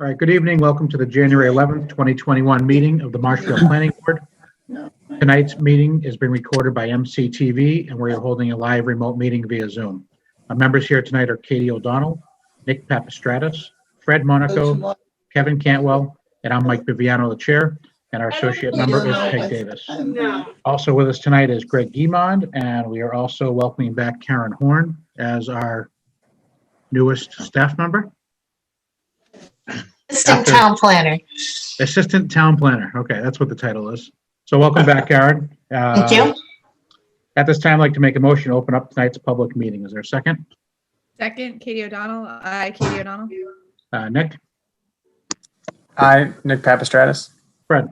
All right, good evening. Welcome to the January 11th, 2021 meeting of the Marshfield Planning Board. Tonight's meeting is being recorded by MCTV, and we are holding a live remote meeting via Zoom. Our members here tonight are Katie O'Donnell, Nick Papastratis, Fred Monaco, Kevin Cantwell, and I'm Mike Viviano, the chair, and our associate member is Peg Davis. Also with us tonight is Greg Guimond, and we are also welcoming back Karen Horn as our newest staff member. Assistant Town Planner. Assistant Town Planner. Okay, that's what the title is. So welcome back, Karen. Thank you. At this time, I'd like to make a motion to open up tonight's public meeting. Is there a second? Second, Katie O'Donnell. Aye, Katie O'Donnell. Nick? Aye, Nick Papastratis. Fred?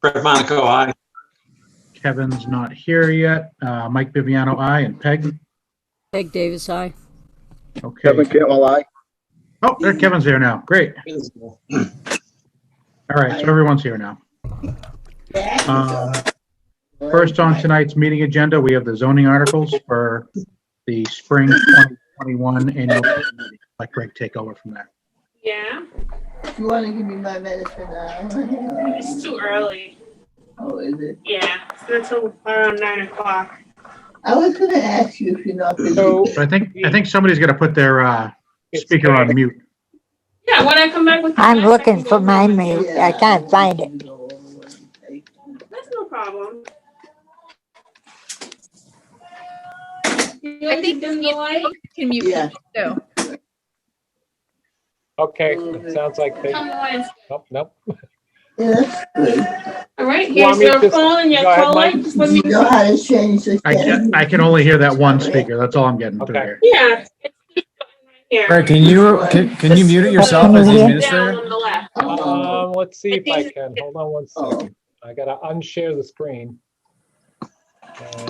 Fred Monaco, aye. Kevin's not here yet. Mike Viviano, aye. And Peg? Peg Davis, aye. Okay. Kevin Cantwell, aye. Oh, there, Kevin's here now. Great. All right, so everyone's here now. First on tonight's meeting agenda, we have the zoning articles for the spring 2021 annual meeting. Let Greg take over from there. Yeah, You want to give me my medicine now? it's too early. Oh, is it? Yeah, it's until around 9 o'clock. I was going to ask you if you're not busy. So, But I think somebody's got to put their speaker on mute. Yeah, when I come back with. I'm looking for my mute. I can't find it. That's no problem. I think in the light. Can mute Yeah. too. okay, it sounds like they, Come on. nope. Yeah, that's good. All right, You want here's me your to- phone and your go ahead, caller. Mike. Just let me You know how to change the channel. I can only hear that one speaker. That's all I'm getting through Okay. here. Yeah. It's this button right here. Greg, can you mute it yourself as the Down administrator? on the left. Let's see if I can. Hold on one second. I gotta unshare the screen.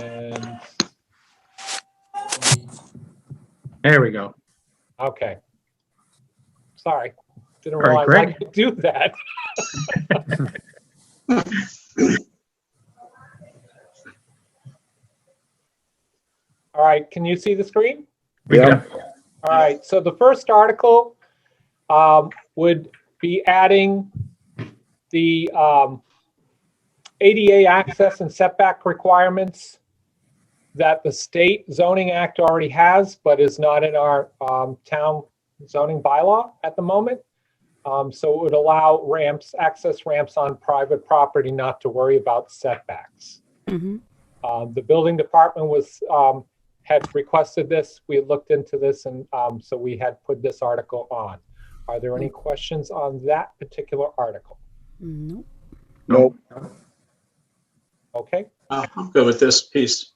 And, There we go. okay. Sorry, didn't All right, realize I Greg? could do that. All right, can you see the screen? We Yeah. can- All right, so the first article would be adding the ADA access and setback requirements that the state zoning act already has, but is not in our town zoning bylaw at the moment. So it would allow ramps, access ramps on private property not to worry about setbacks. Mhm. The building department had requested this. We had looked into this, and so we had put this article on. Are there any questions on that particular article? Nope. Nope. Okay. I'm good with this piece.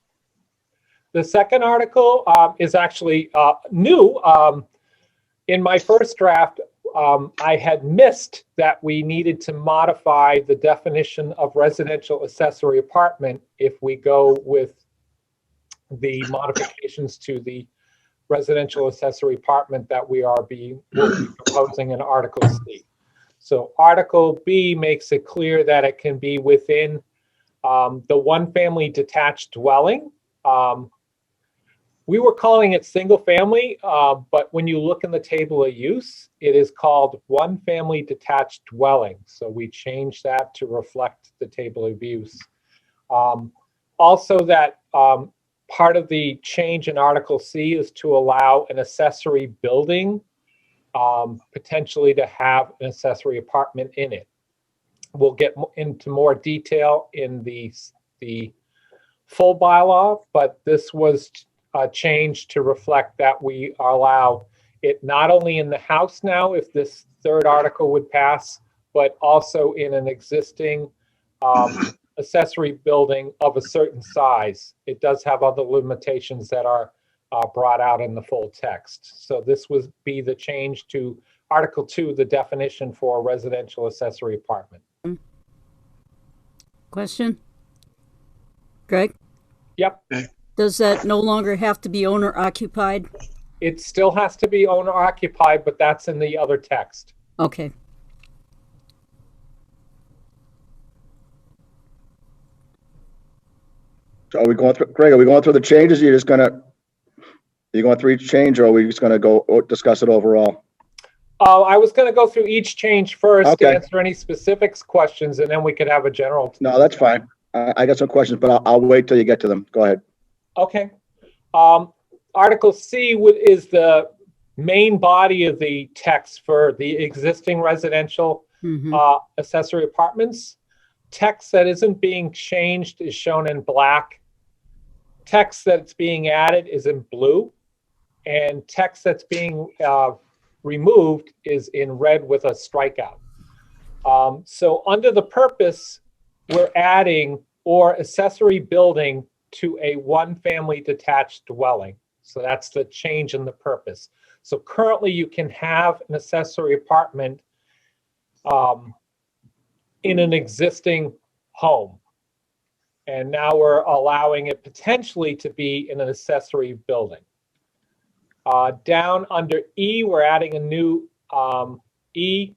The second article is actually new. In my first draft, I had missed that we needed to modify the definition of residential accessory apartment if we go with the modifications to the residential accessory apartment that will be proposing in Article C. So Article B makes it clear that it can be within the one-family detached dwelling. We were calling it single family, but when you look in the table of use, it is called one family detached dwelling. So we changed that to reflect the table of use. Also that part of the change in Article C is to allow an accessory building potentially to have an accessory apartment in it. We'll get into more detail in the full bylaw, but this was changed to reflect that we allow it not only in the house now, if this third article would pass, but also in an existing accessory building of a certain size. It does have other limitations that are brought out in the full text. So this would be the change to Article 2, the definition for a residential accessory apartment. Question? Greg, Yep. does that no longer have to be owner occupied? It still has to be owner occupied, but that's in the other text. Okay. So are we going through, Greg, are we going through the changes? Are you going through each change, or are we just gonna go discuss it overall? I was going to go through each change first to Okay. answer any specifics questions, and then we could have a general. No, that's fine. I got some questions, but I'll wait till you get to them. Go ahead. Okay. Article C is the main body of the text for the existing residential accessory apartments. Text that isn't being changed is shown in black. Text that's being added is in blue. And text that's being removed is in red with a strikeout. So under the purpose, we're adding or accessory building to a one-family detached dwelling. So that's the change in the purpose. So currently you can have an accessory apartment in an existing home. And now we're allowing it potentially to be in an accessory building. Down under E, we're adding a new E,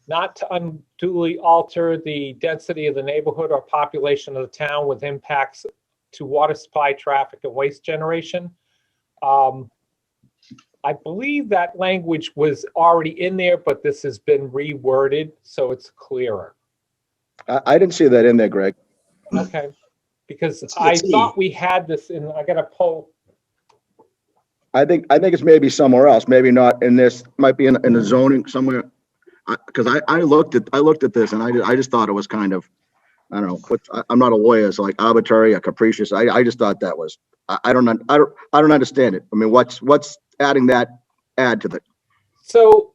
not to unduly alter the density of the neighborhood or population of the town with impacts to water supply, traffic, and waste generation. I believe that language was already in there, but this has been reworded so it's clearer. I didn't see that in there, Greg. Okay, because It's I E. thought we had this in, I got to pull. I think it's maybe somewhere else, maybe not in this, might be in the zoning somewhere. Because I looked at this and I just thought it was kind of, I don't know, I'm not a lawyer, so like arbitrary or capricious. I just thought that was, I don't understand it. I mean, what's adding that add to the, So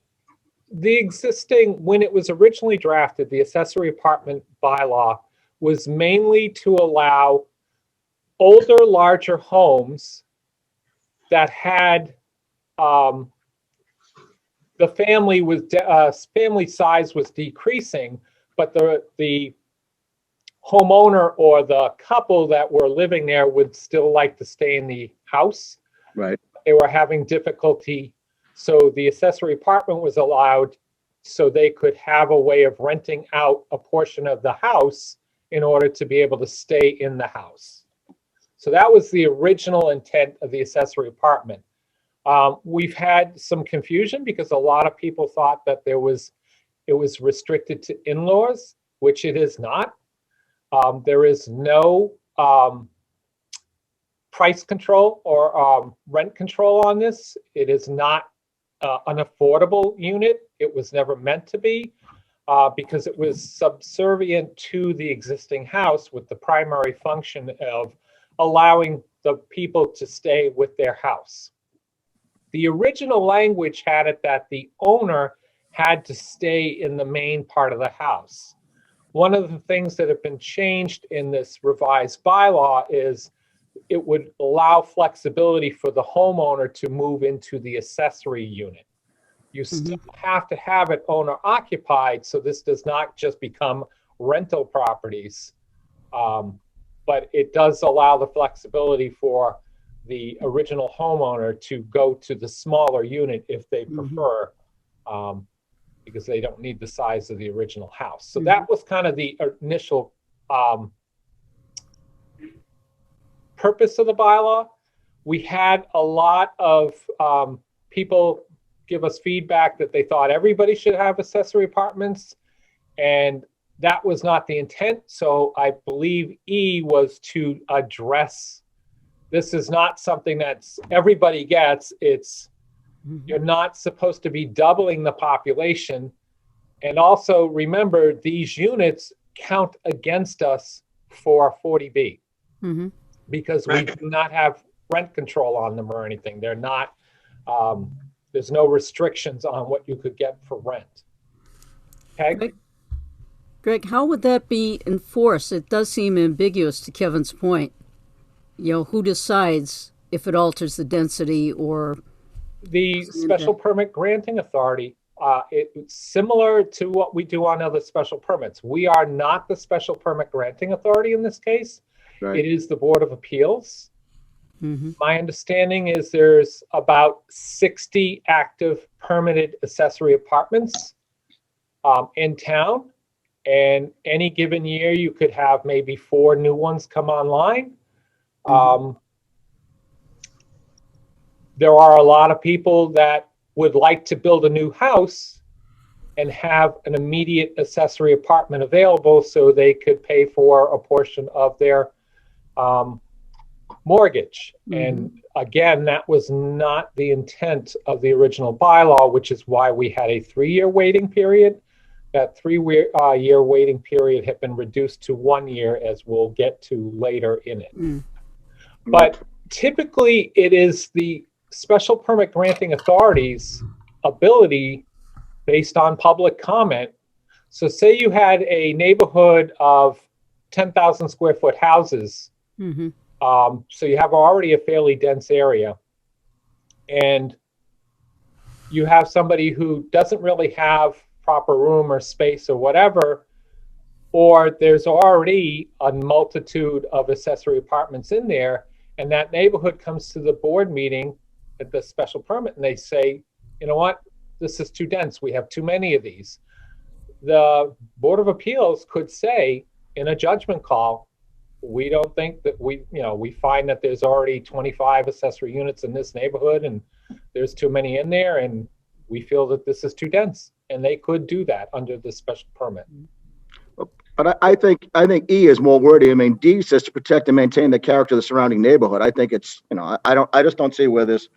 the existing, when it was originally drafted, the accessory apartment bylaw was mainly to allow older, larger homes that had the family size was decreasing, but the homeowner or the couple that were living there would still like to stay in the house. right? They were having difficulty, so the accessory apartment was allowed so they could have a way of renting out a portion of the house in order to be able to stay in the house. So that was the original intent of the accessory apartment. We've had some confusion because a lot of people thought that it was restricted to in-laws, which it is not. There is no price control or rent control on this. It is not an affordable unit. It was never meant to be because it was subservient to the existing house with the primary function of allowing the people to stay with their house. The original language had it that the owner had to stay in the main part of the house. One of the things that have been changed in this revised bylaw is it would allow flexibility for the homeowner to move into the accessory unit. You still have to have it owner occupied, so this does not just become rental properties. But it does allow the flexibility for the original homeowner to go to the smaller unit if they prefer, because they don't need the size of the original house. So that was kind of the initial purpose of the bylaw. We had a lot of people give us feedback that they thought everybody should have accessory apartments, and that was not the intent. So I believe E was to address, this is not something that's everybody gets. It's, you're not supposed to be doubling the population. And also remember, these units count against us for 40B because we do not have rent control on them or anything. They're not, there's no restrictions on what you could get for rent. Okay. Greg, how would that be enforced? It does seem ambiguous to Kevin's point. You know, who decides if it alters the density or... The special permit granting authority, it's similar to what we do on other special permits. We are not the special permit granting authority in this case. Right. It is the Board of Appeals. My understanding is there's about 60 active permitted accessory apartments in town. And any given year, you could have maybe 4 new ones come online. There are a lot of people that would like to build a new house and have an immediate accessory apartment available so they could pay for a portion of their mortgage. And again, that was not the intent of the original bylaw, which is why we had a 3-year waiting period. That 3-year waiting period had been reduced to 1 year, as we'll get to later in it. But typically, it is the special permit granting authority's ability, based on public comment. So say you had a neighborhood of 10,000 square foot houses. So you have already a fairly dense area, and you have somebody who doesn't really have proper room or space or whatever, or there's already a multitude of accessory apartments in there, and that neighborhood comes to the board meeting at the special permit and they say, you know what, this is too dense, we have too many of these. The Board of Appeals could say in a judgment call, we don't think that we find that there's already 25 accessory units in this neighborhood and there's too many in there, and we feel that this is too dense. And they could do that under the special permit. But I think E is more wordy. I mean, D says to protect and maintain the character of the surrounding neighborhood. I think it's, I just don't see where this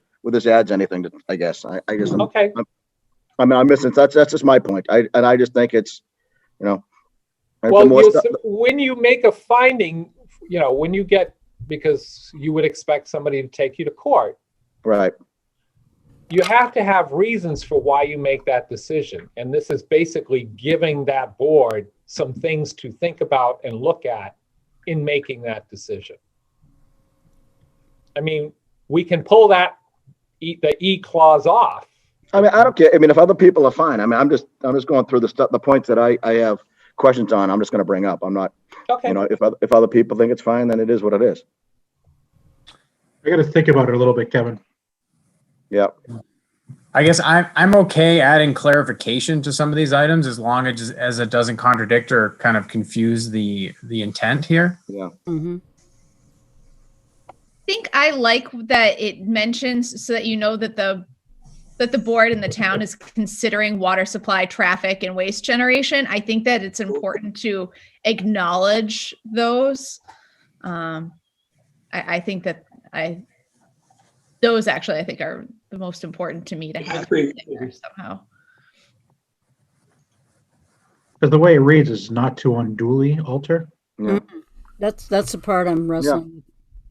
adds anything to, I guess. I just, Okay. I'm missing, that's just my point. I just think it's, Well, well, when you make a finding, when you get, because you would expect somebody to take you to court, right. you have to have reasons for why you make that decision. And this is basically giving that board some things to think about and look at in making that decision. I mean, we can pull the E clause off. I mean, I don't care. I mean, if other people are fine, I mean, I'm just going through the points that I have questions on. I'm just going to bring up. I'm not, Okay. if other people think it's fine, then it is what it is. I got to think about it a little bit, Kevin. Yeah. I guess I'm okay adding clarification to some of these items as long as it doesn't contradict or kind of confuse the intent here. Yeah. I think I like that it mentions so that you know that the board and the town is considering water supply, traffic, and waste generation. I think that it's important to acknowledge those. I think that those actually I think are the most important to me to have in there somehow. Because the way it reads is not to unduly alter. Yeah. That's the part I'm wrestling with.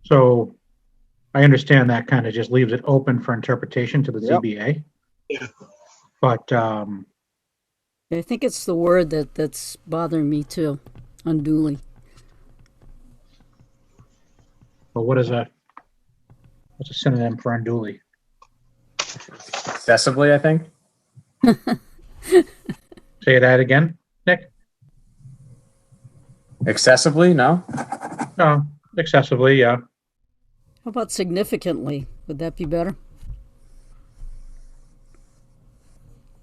So I understand that kind of just leaves it open for interpretation to the Yep. ZBA. Yeah. But I think it's the word that's bothering me too, unduly. what's a synonym for unduly? Excessively, I think. Say that again, Nick? Excessively, no? No, excessively, yeah. How about significantly? Would that be better?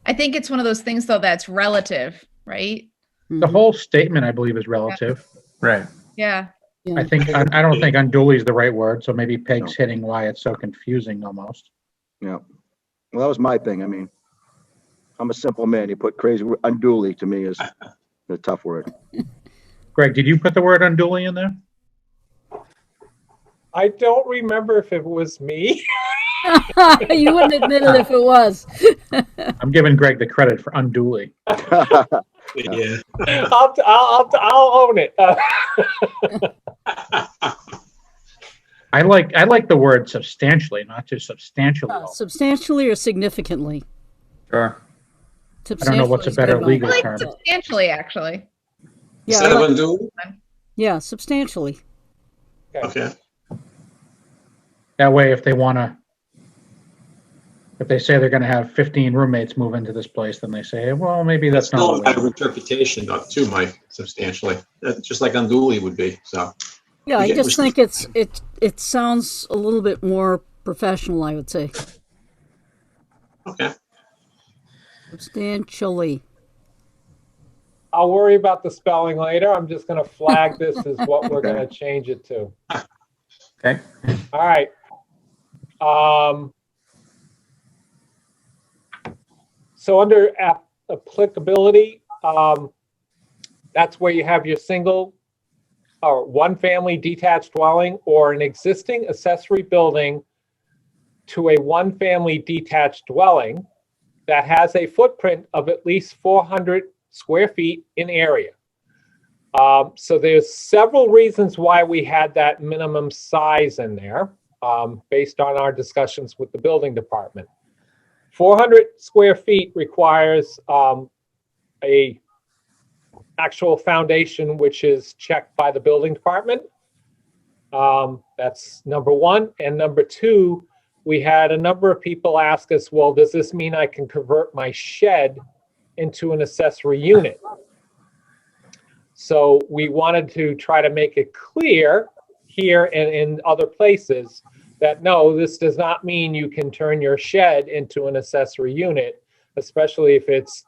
I think it's one of those things though that's relative, right? The whole statement, I believe, is relative. Right. Yeah. I don't think unduly is the right word, so maybe Peg's hitting why it's so confusing almost. Yeah. Well, that was my thing. I mean, I'm a simple man. You put crazy, unduly to me is a tough word. Greg, did you put the word unduly in there? I don't remember if it was me. You wouldn't admit it if it was. I'm giving Greg the credit for unduly. Yeah. I'll own it. I like the word substantially, not just substantially. Substantially or significantly? Sure. I don't know what's a better legal I like term. substantially, actually. Yeah, Instead of unduly? yeah, substantially. Okay. That way, if they say they're going to have 15 roommates move into this place, then they say, well, maybe that's Still a not. matter of interpretation too, Mike, substantially. Just like unduly would be, so. Yeah, I Yeah, just think it sounds a little bit more professional, I would say. Okay. Substantially. I'll worry about the spelling later. I'm just going to flag this as what we're going to change it to. Okay. All right. So under applicability, that's where you have your single or one-family detached dwelling or an existing accessory building to a one-family detached dwelling that has a footprint of at least 400 square feet in area. So there's several reasons why we had that minimum size in there, based on our discussions with the building department. 400 square feet requires a actual foundation, which is checked by the building department. That's number one. And number two, we had a number of people ask us, well, does this mean I can convert my shed into an accessory unit? So we wanted to try to make it clear here and in other places that no, this does not mean you can turn your shed into an accessory unit, especially if it's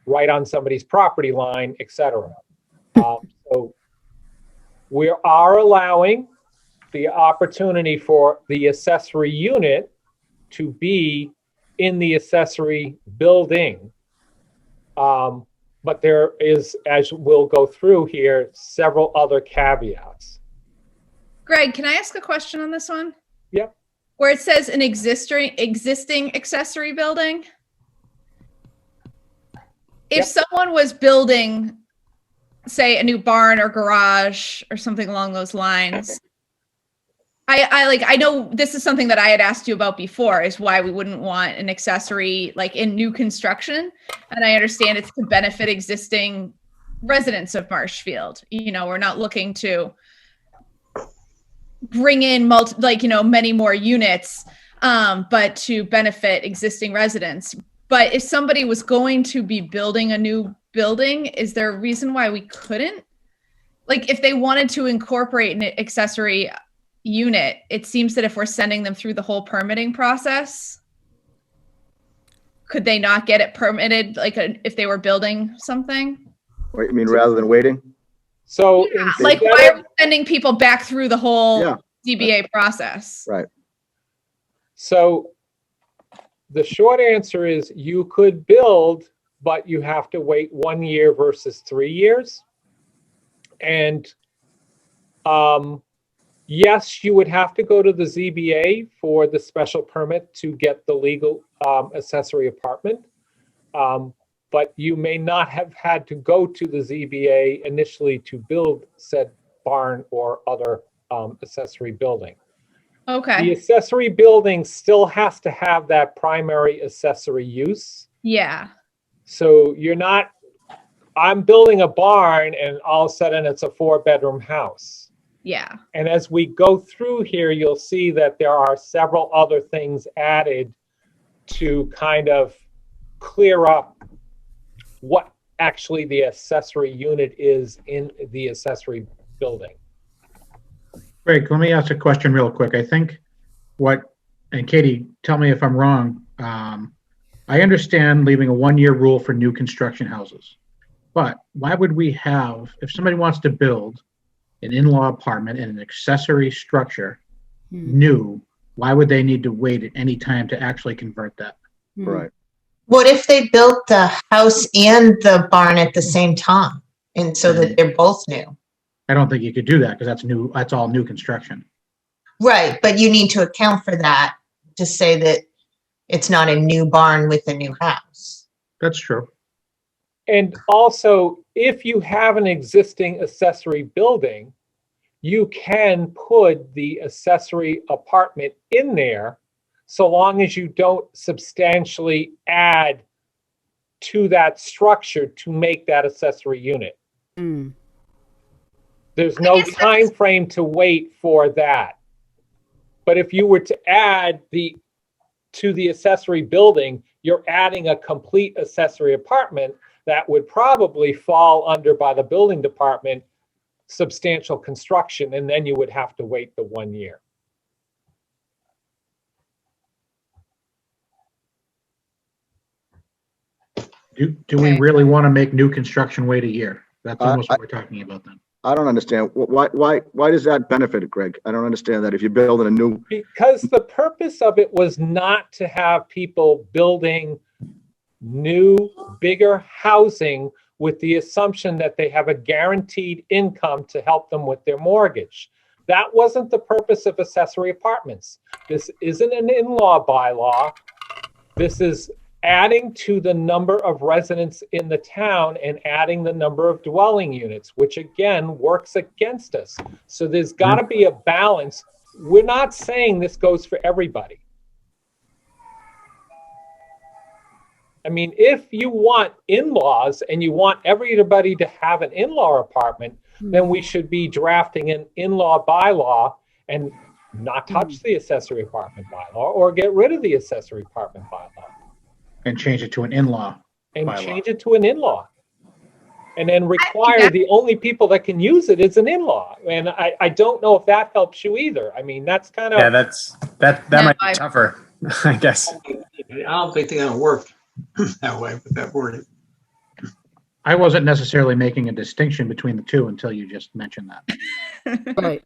right on somebody's property line, etc. So we are allowing the opportunity for the accessory unit to be in the accessory building. But there is, as we'll go through here, several other caveats. Greg, can I ask a question on this one? Yep. Where it says an existing accessory building. If someone was building, say, a new barn or garage or something along those lines, I know this is something that I had asked you about before, is why we wouldn't want an accessory like in new construction. And I understand it's to benefit existing residents of Marshfield. You know, we're not looking to bring in many more units, but to benefit existing residents. But if somebody was going to be building a new building, is there a reason why we couldn't? Like if they wanted to incorporate an accessory unit, it seems that if we're sending them through the whole permitting process, could they not get it permitted if they were building something? Wait, you mean rather than waiting? So Yeah, like why are we sending people back through the whole DBA process? Right. So the short answer is you could build, but you have to wait 1 year versus 3 years. And yes, you would have to go to the ZBA for the special permit to get the legal accessory apartment. But you may not have had to go to the ZBA initially to build said barn or other accessory building. Okay. The accessory building still has to have that primary accessory use. Yeah. So you're not, I'm building a barn and all of a sudden it's a 4-bedroom house. Yeah. And as we go through here, you'll see that there are several other things added to kind of clear up what actually the accessory unit is in the accessory building. Greg, let me ask a question real quick. I think and Katie, tell me if I'm wrong. I understand leaving a 1-year rule for new construction houses, but why would we have, if somebody wants to build an in-law apartment in an accessory structure new, why would they need to wait at any time to actually convert that? Right. What if they built the house and the barn at the same time? And so that they're both new? I don't think you could do that because that's new. That's all new construction. Right, but you need to account for that to say that it's not a new barn with a new house. That's true. And also, if you have an existing accessory building, you can put the accessory apartment in there so long as you don't substantially add to that structure to make that accessory unit. There's no time frame to wait for that. But if you were to add to the accessory building, you're adding a complete accessory apartment that would probably fall under, by the building department, substantial construction, and then you would have to wait the 1 year. Do we really want to make new construction wait a year? That's almost what we're talking about then. I don't understand. Why does that benefit it, Greg? I don't understand that if you're building a new. Because the purpose of it was not to have people building new, bigger housing with the assumption that they have a guaranteed income to help them with their mortgage. That wasn't the purpose of accessory apartments. This isn't an in-law bylaw. This is adding to the number of residents in the town and adding the number of dwelling units, which again works against us. So there's got to be a balance. We're not saying this goes for everybody. I mean, if you want in-laws and you want everybody to have an in-law apartment, then we should be drafting an in-law bylaw and not touch the accessory apartment bylaw or get rid of the accessory apartment bylaw. And change it to an in-law And bylaw. change it to an in-law. And then require the only people that can use it is an in-law. And I don't know if that helps you either. I mean, that's kind of. Yeah, that No, might be tougher, I guess. I don't think they're gonna work that way with that wording. I wasn't necessarily making a distinction between the two until you just mentioned that. Right.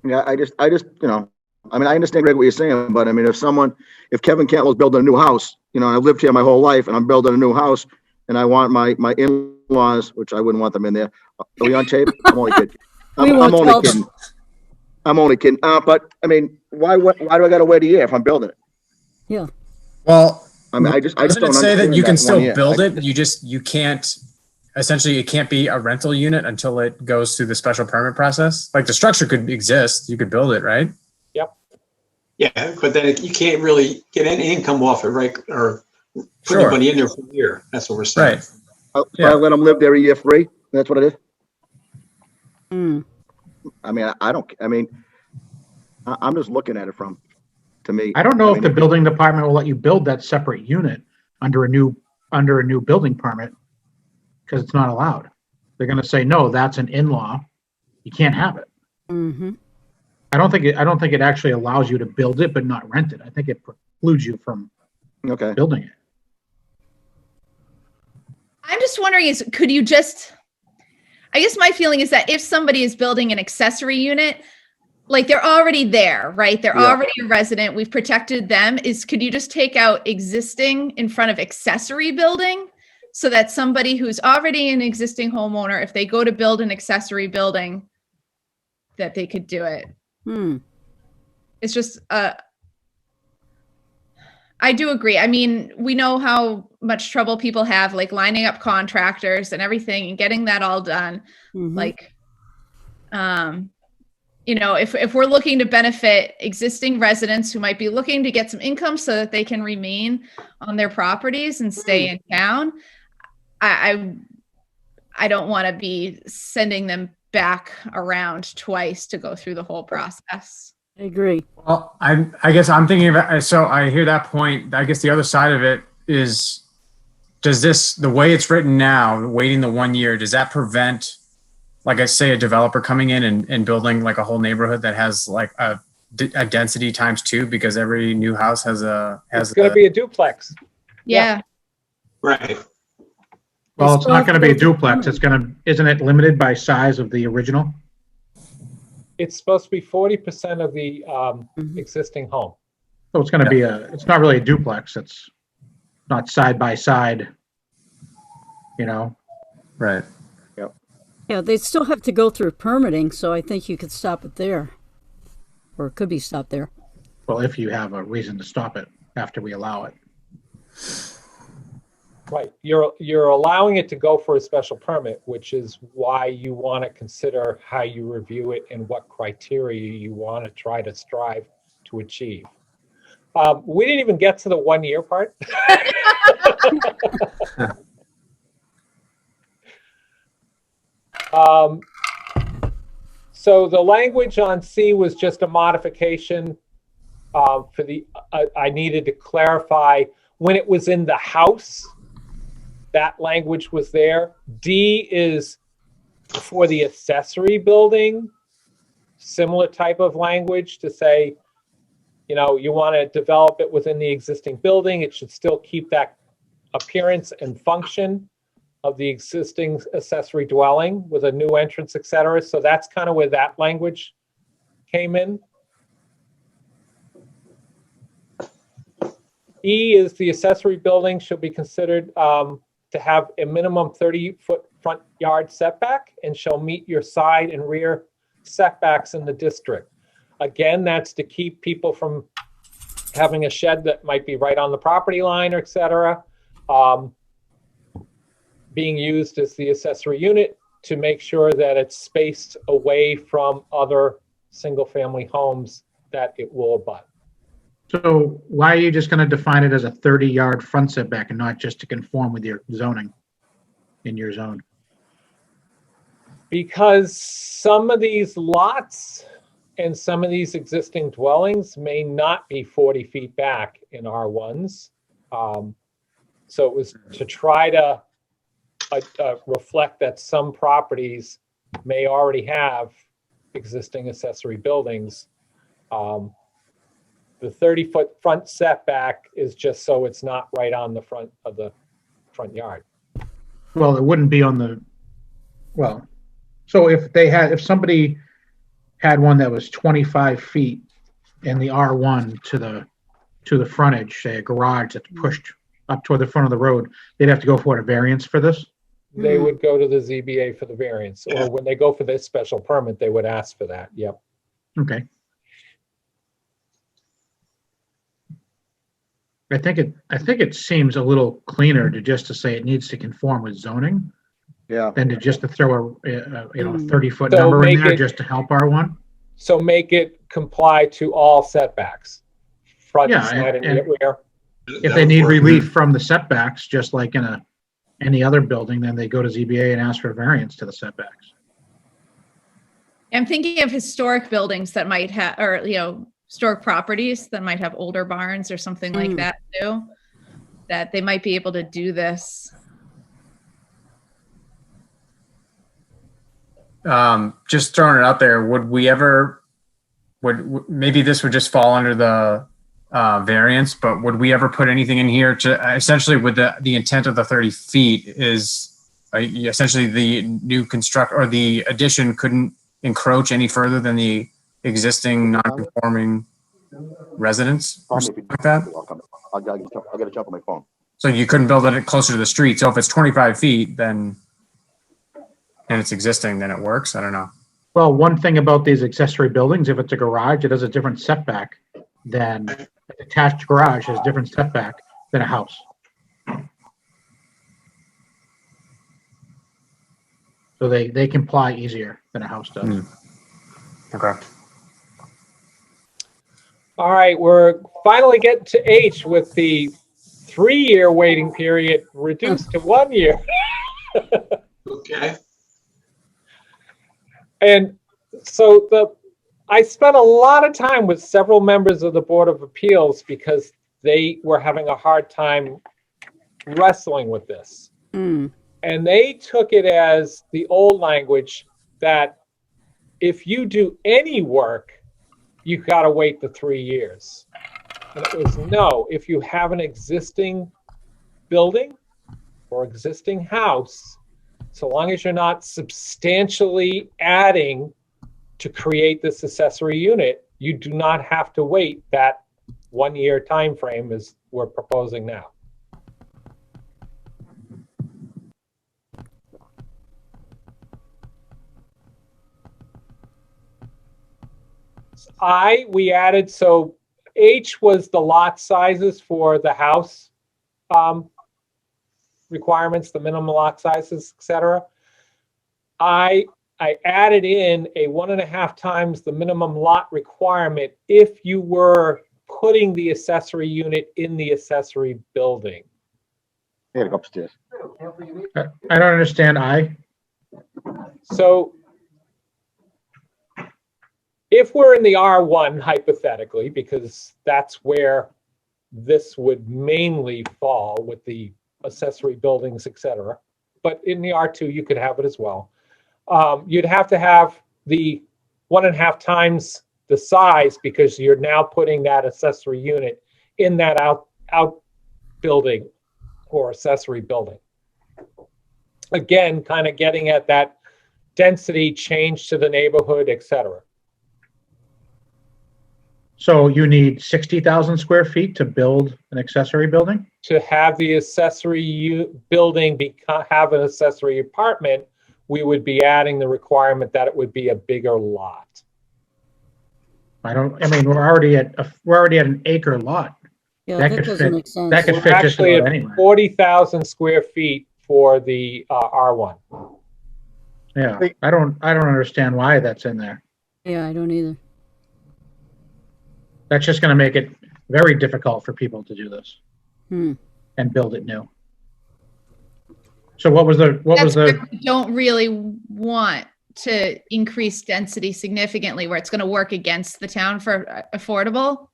Yeah, I just, I mean, I understand, Greg, what you're saying, but I mean, if Kevin Cantlow's building a new house, and I've lived here my whole life and I'm building a new house and I want my in-laws, which I wouldn't want them in there. Are we on tape? I'm only kidding. We I'm won't only tell them. kidding. I'm only kidding. But I mean, why do I gotta wait a year if I'm building it? Yeah. Well, I mean, I just doesn't don't it say that understand you can 1 still year. build it? You can't, essentially, it can't be a rental unit until it goes through the special permit process? Like the structure could exist, you could build it, right? Yeah, but then you can't really get any income off it, right? Or put Sure. anybody in there for a year. That's what we're saying. Right. I let them live there a year free. That's what it is. Mm. I mean, I'm just looking at it to me. I don't know I if mean, the building department will let you build that separate unit under a new building permit, because it's not allowed. They're gonna say, no, that's an in-law. You can't have it. Mm-hmm. I don't think it actually allows you to build it, but not rent it. I think it precludes you from Okay. building it. I'm just wondering could you just, I guess my feeling is that if somebody is building an accessory unit, like they're already there, right? They're Yeah. already a resident. We've protected them. Could you just take out existing in front of accessory building so that somebody who's already an existing homeowner, if they go to build an accessory building, that they could do it? Hmm. It's just, I do agree. I mean, we know how much trouble people have, like lining up contractors and everything and getting that all done. Mhm. Like, if we're looking to benefit existing residents who might be looking to get some income so that they can remain on their properties and stay in town, I don't want to be sending them back around twice to go through the whole process. I agree. Well, I guess I'm thinking about, so I hear that point. I guess the other side of it is, the way it's written now, waiting the 1 year, does that prevent, like I say, a developer coming in and building like a whole neighborhood that has like a density times 2, because every new house has It's going to be a duplex. Yeah. Right. Well, it's not gonna be a duplex. Isn't it limited by size of the original? It's supposed to be 40% of the existing home. So it's gonna be it's not really a duplex. It's not side by side, right. Yeah, they still have to go through permitting, so I think you could stop it there. Or it could be stopped there. Well, if you have a reason to stop it after we allow it. Right. You're allowing it to go for a special permit, which is why you want to consider how you review it and what criteria you want to try to strive to achieve. We didn't even get to the 1 year part. So the language on C was just a modification I needed to clarify when it was in the house, that language was there. D is for the accessory building, similar type of language to say, you want to develop it within the existing building. It should still keep that appearance and function of the existing accessory dwelling with a new entrance, et cetera. So that's kind of where that language came in. E is the accessory building should be considered to have a minimum 30-foot front yard setback and shall meet your side and rear setbacks in the district. Again, that's to keep people from having a shed that might be right on the property line, or et cetera, being used as the accessory unit to make sure that it's spaced away from other single-family homes that it will abut. So why are you just going to define it as a 30-yard front setback and not just to conform with your zoning in your zone? Because some of these lots and some of these existing dwellings may not be 40 feet back in R1s. So it was to try to reflect that some properties may already have existing accessory buildings. The 30-foot front setback is just so it's not right on the front of the front yard. Well, it wouldn't be on the, well, so if somebody had one that was 25 feet in the R1 to the frontage, say a garage that's pushed up toward the front of the road, they'd have to go for a variance for this? They would go to the ZBA for the variance, or when they go for this special permit, they would ask for that. Yep. Okay. I think it seems a little cleaner to say it needs to conform with zoning Yeah. than to throw a 30-foot So number in make there it- just to help R1. So make it comply to all setbacks, front, Yeah, side, and and- rear. If they need relief from the setbacks, just like in any other building, then they go to ZBA and ask for a variance to the setbacks. I'm thinking of historic buildings that might have, or, historic properties that might have older barns or something like that too, that they might be able to do this. Just throwing it out there, maybe this would just fall under the variance, but would we ever put anything in here to essentially with the intent of the 30 feet is essentially the new construct or the addition couldn't encroach any further than the existing non-conforming residence or something like that? I gotta jump on my phone. So you couldn't build it closer to the street. So if it's 25 feet, then, and it's existing, then it works. I don't know. Well, one thing about these accessory buildings, if it's a garage, it has a different setback than an attached garage has a different setback than a house. So they comply easier than a house does. Okay. All right, we're finally getting to H with the 3-year waiting period reduced to 1 year. Okay. And so I spent a lot of time with several members of the Board of Appeals because they were having a hard time wrestling with this. And they took it as the old language that if you do any work, you've got to wait the 3 years. And it was no, if you have an existing building or existing house, so long as you're not substantially adding to create this accessory unit, you do not have to wait that 1 year time frame as we're proposing now. We added, so H was the lot sizes for the house requirements, the minimum lot sizes, etc. I added in a 1.5 times the minimum lot requirement if you were putting the accessory unit in the accessory building. I gotta go upstairs. I don't understand So if we're in the R1 hypothetically, because that's where this would mainly fall with the accessory buildings, etc. But in the R2, you could have it as well. You'd have to have the 1.5 times the size because you're now putting that accessory unit in that out building or accessory building. Again, kind of getting at that density change to the neighborhood, etc. So you need 60,000 square feet to build an accessory building? To have the accessory building have an accessory apartment, we would be adding the requirement that it would be a bigger lot. I mean, we're already at an acre lot. Yeah, That that could doesn't fit- make sense. that could We're fit just actually about at anywhere. 40,000 square feet for the R1. Yeah, I don't understand why that's in there. Yeah, I don't either. That's just gonna make it very difficult for people to do this Hmm. and build it new. So what was That's the, where we don't really want to increase density significantly where it's going to work against the town for affordable.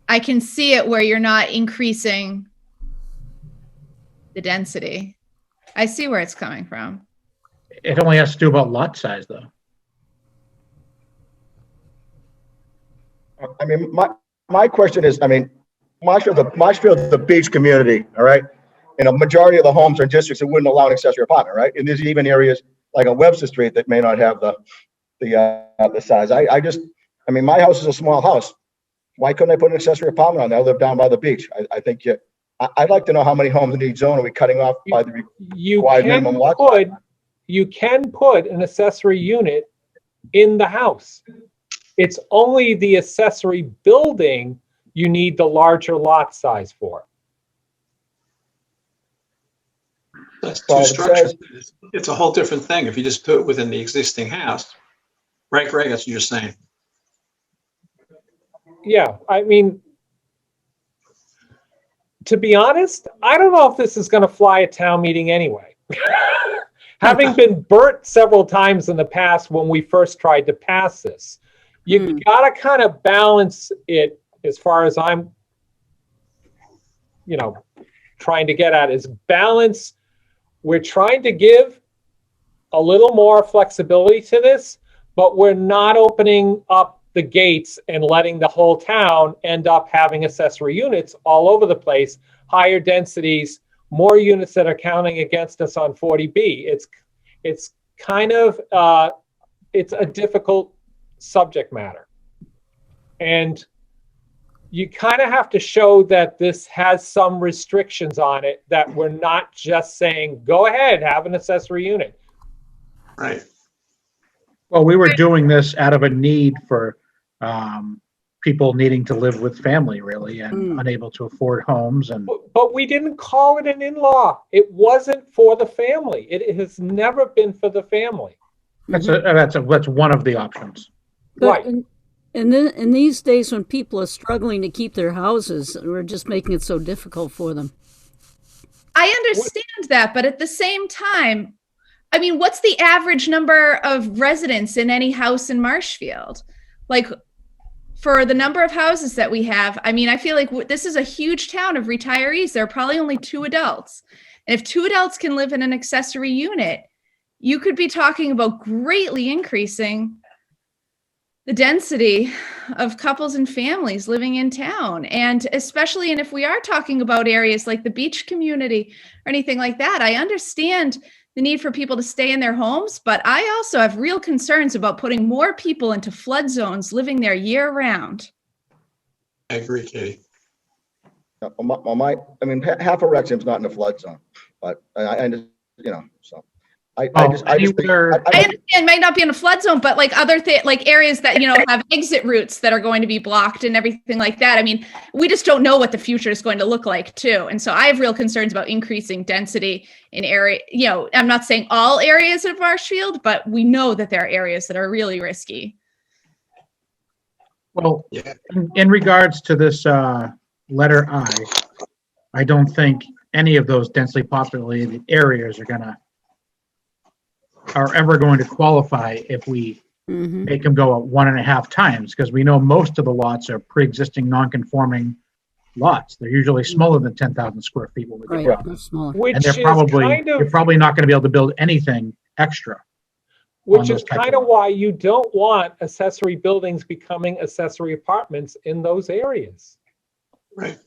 I can see it where you're not increasing the density. I see where it's coming from. it only has to do about lot size though. I mean, my question is, I mean, Marshfield's the beach community, all right? And a majority of the homes are in districts that wouldn't allow an accessory apartment, right? And there's even areas like on Webster Street that may not have the size. I mean, my house is a small house. Why couldn't I put an accessory apartment on there? I live down by the beach. I think I'd like to know how many homes in each zone are we cutting off by the You required can minimum lot size? put an accessory unit in the house. It's only the accessory building you need the larger lot size for. That's Well, two it structures. says- It's a whole different thing if you just put it within the existing house. Right, Greg? That's what you're saying. Yeah, I mean, to be honest, I don't know if this is going to fly at town meeting anyway. Having been burnt several times in the past when we first tried to pass this, you got to kind of balance it as far as I'm, trying to get at is balance. We're trying to give a little more flexibility to this, but we're not opening up the gates and letting the whole town end up having accessory units all over the place, higher densities, more units that are counting against us on 40B. It's kind of, it's a difficult subject matter. And you kind of have to show that this has some restrictions on it, that we're not just saying, go ahead, have an accessory unit. Right. well, we were doing this out of a need for people needing to live with family really and unable to afford homes and. But we didn't call it an in-law. It wasn't for the family. It has never been for the family. That's one of the options. But Right. in these days when people are struggling to keep their houses, we're just making it so difficult for them. I understand that, but at the same time, I mean, what's the average number of residents in any house in Marshfield? Like, for the number of houses that we have, I mean, I feel like this is a huge town of retirees. There are probably only 2 adults. And if 2 adults can live in an accessory unit, you could be talking about greatly increasing the density of couples and families living in town. And especially, and if we are talking about areas like the beach community or anything like that, I understand the need for people to stay in their homes, but I also have real concerns about putting more people into flood zones living there year round. I agree, Katie. I mean, half of Wrexham's not in the flood zone, but I just, so. I just think. anywhere- I understand it might not be in a flood zone, but like other like areas that, have exit routes that are going to be blocked and everything like that. I mean, we just don't know what the future is going to look like too. And so I have real concerns about increasing density in area, I'm not saying all areas of Marshfield, but we know that there are areas that are really risky. Well, Yeah. in regards to this letter I don't think any of those densely populated areas are ever going to qualify if we make them go at 1.5 times, because we know most of the lots are pre-existing non-conforming lots. They're usually smaller than 10,000 square feet when we Right, get they're them. smaller. Which And is you're probably not going to be able to build anything extra. Which on is those type kind of of why you don't want accessory buildings becoming accessory apartments in those areas. Right.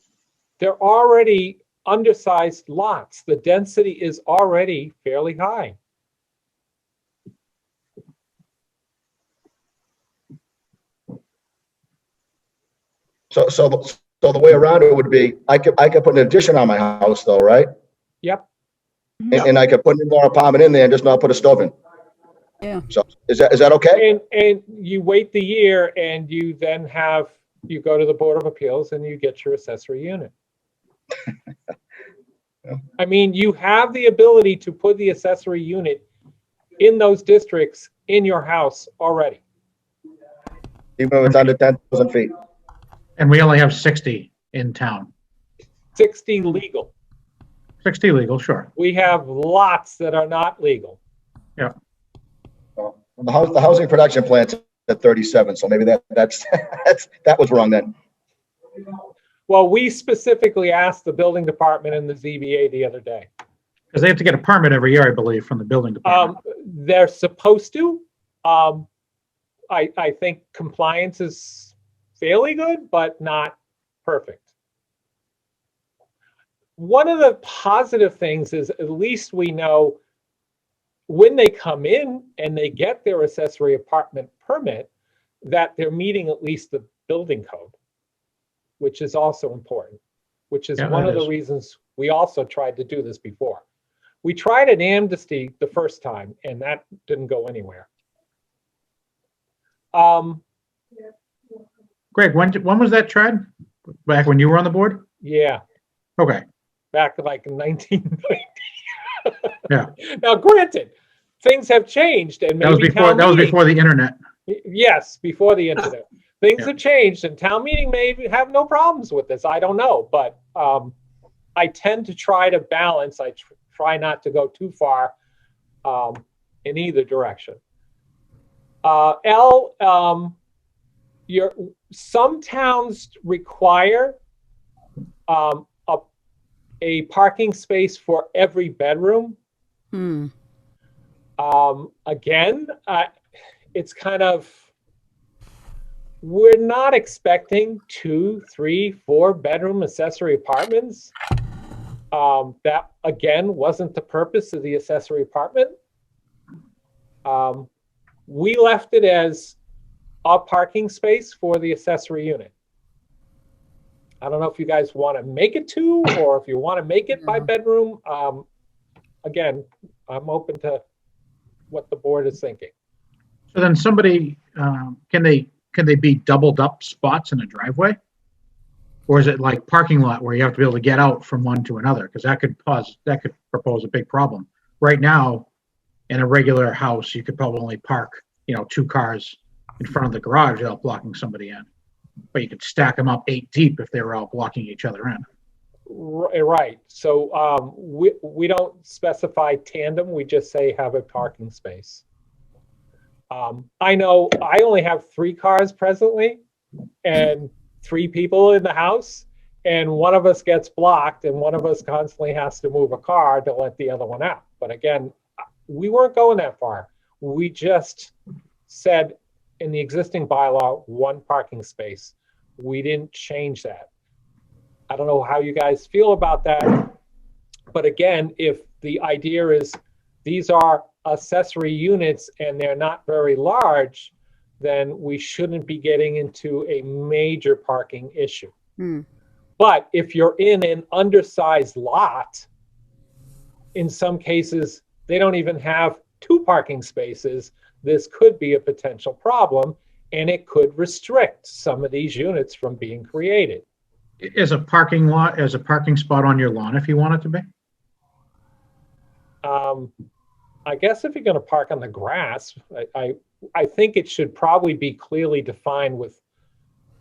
They're already undersized lots. The density is already fairly high. So the way around it would be, I could put an addition on my house though, right? Yep. And I could put an in-law apartment in there and just not put a stove in. Yeah. So is that okay? And you wait the year and you then you go to the Board of Appeals and you get your accessory unit. I mean, you have the ability to put the accessory unit in those districts in your house already. Even if it's under 10,000 feet. And we only have 60 in town. 60 legal. 60 legal, sure. We have lots that are not legal. Yeah. Well, the housing production plan's at 37, so maybe that was wrong then. Well, we specifically asked the building department and the ZBA the other day. Because they have to get a permit every year, I believe, from the building department. They're supposed to. I think compliance is fairly good, but not perfect. One of the positive things is at least we know when they come in and they get their accessory apartment permit that they're meeting at least the building code, which is also important, which is one of the reasons we also tried to do this before. We tried an amnesty the first time and that didn't go anywhere. Greg, when was that tried? Back when you were on the board? Yeah. Okay. Back like in 1990. Yeah. Now, granted, things have changed, and maybe that was before the internet. Yes, before the internet. Things have changed, and town meeting may have no problems with this. I don't know, but I tend to try to balance. I try not to go too far in either direction. Some towns require a parking space for every bedroom. Again, it's kind of, we're not expecting 2, 3, 4 bedroom accessory apartments. That again wasn't the purpose of the accessory apartment. We left it as a parking space for the accessory unit. I don't know if you guys want to make it 2 or if you want to make it by bedroom. Again, I'm open to what the board is thinking. So then somebody, can they be doubled up spots in a driveway? Or is it like parking lot where you have to be able to get out from one to another? Because that could propose a big problem. Right now, in a regular house, you could probably only park, 2 cars in front of the garage without blocking somebody in. But you could stack them up 8 deep if they were all blocking each other in. Right. So we don't specify tandem. We just say have a parking space. I know I only have 3 cars presently and 3 people in the house, and one of us gets blocked and one of us constantly has to move a car to let the other one out. But again, we weren't going that far. We just said in the existing bylaw, 1 parking space. We didn't change that. I don't know how you guys feel about that. But again, if the idea is these are accessory units and they're not very large, then we shouldn't be getting into a major parking issue. But if you're in an undersized lot, in some cases, they don't even have 2 parking spaces. This could be a potential problem, and it could restrict some of these units from being created. Is a parking spot on your lawn if you want it to be? I guess if you're going to park on the grass, I think it should probably be clearly defined with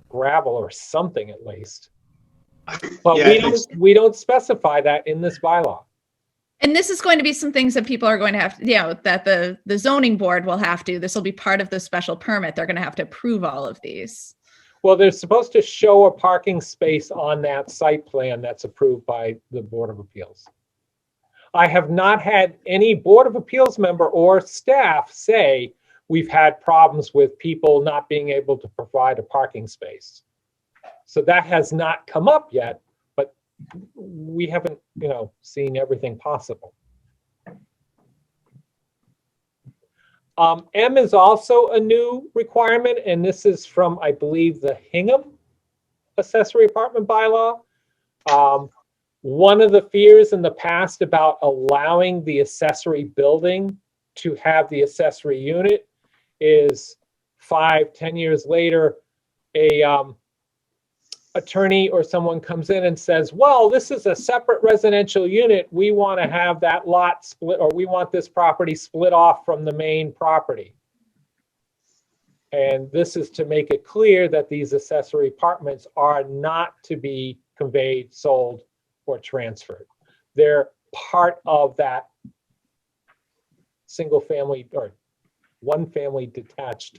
gravel or something at least. But we don't specify that in this bylaw. And this is going to be some things that people are going to have, that the zoning board will have to, this will be part of the special permit. They're going to have to approve all of these. Well, they're supposed to show a parking space on that site plan that's approved by the Board of Appeals. I have not had any Board of Appeals member or staff say we've had problems with people not being able to provide a parking space. So that has not come up yet, but we haven't, seen everything possible. M is also a new requirement, and this is from, I believe, the Hingham accessory apartment bylaw. One of the fears in the past about allowing the accessory building to have the accessory unit is 5-10 years later, a attorney or someone comes in and says, well, this is a separate residential unit. We want to have that lot split, or we want this property split off from the main property. And this is to make it clear that these accessory apartments are not to be conveyed, sold, or transferred. They're part of that single family or one family detached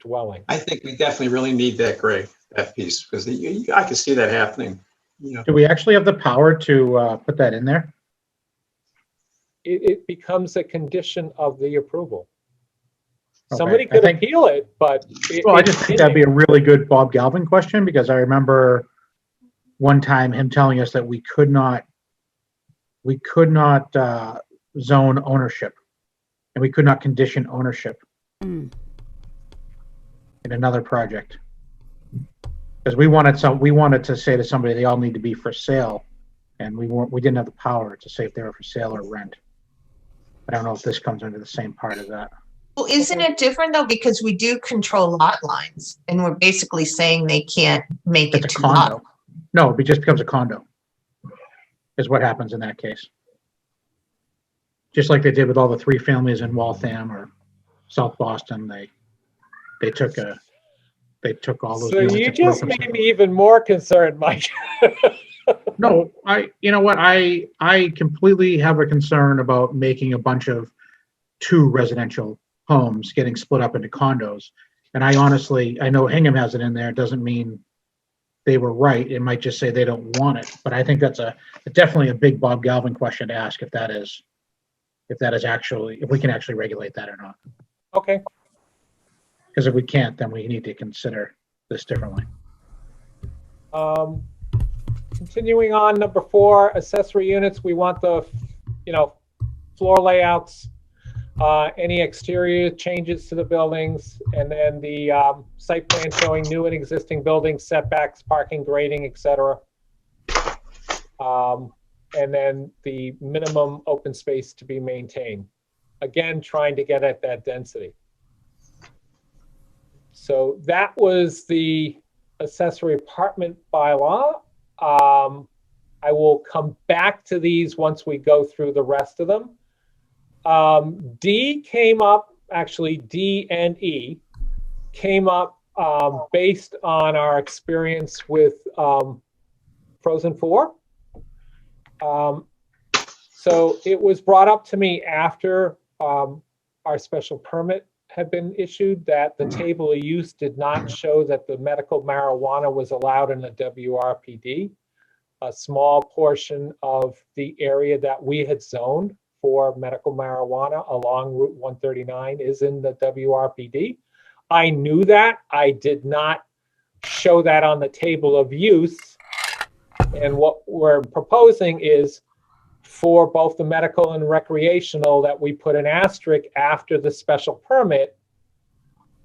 dwelling. I think we definitely really need that, Greg, that piece, because I can see that happening. You know, Do we actually have the power to put that in there? It becomes a condition of the approval. Okay, Somebody I could think- appeal it, but. Well, I just think that'd be a really good Bob Galvin question, because I remember one time him telling us that we could not zone ownership, and we could not condition ownership Mm. in another project. Because we wanted to say to somebody, they all need to be for sale, and we didn't have the power to say if they were for sale or rent. I don't know if this comes under the same part of that. Well, isn't it different though? Because we do control lot lines and we're basically saying they can't make It's it a too lot. condo. No, it just becomes a condo, is what happens in that case. Just like they did with all the 3 families in Waltham or South Boston, they took all those So units. you and broke just them. made me even more concerned, Mike. No, you know what, I completely have a concern about making a bunch of 2 residential homes getting split up into condos. And I know Hingham has it in there. It doesn't mean they were right. It might just say they don't want it. But I think that's definitely a big Bob Galvin question to ask, if we can actually regulate that or not. Okay, Because if we can't, then we need to consider this differently. continuing on, number 4, accessory units. We want the, floor layouts, any exterior changes to the buildings, and then the site plan showing new and existing buildings, setbacks, parking, grading, etc. And then the minimum open space to be maintained. Again, trying to get at that density. So that was the accessory apartment bylaw. I will come back to these once we go through the rest of them. D came up, actually D and E came up based on our experience with Frozen 4. So it was brought up to me after our special permit had been issued that the table of use did not show that the medical marijuana was allowed in the WRPD. A small portion of the area that we had zoned for medical marijuana along Route 139 is in the WRPD. I knew that. I did not show that on the table of use. And what we're proposing is for both the medical and recreational that we put an asterisk after the special permit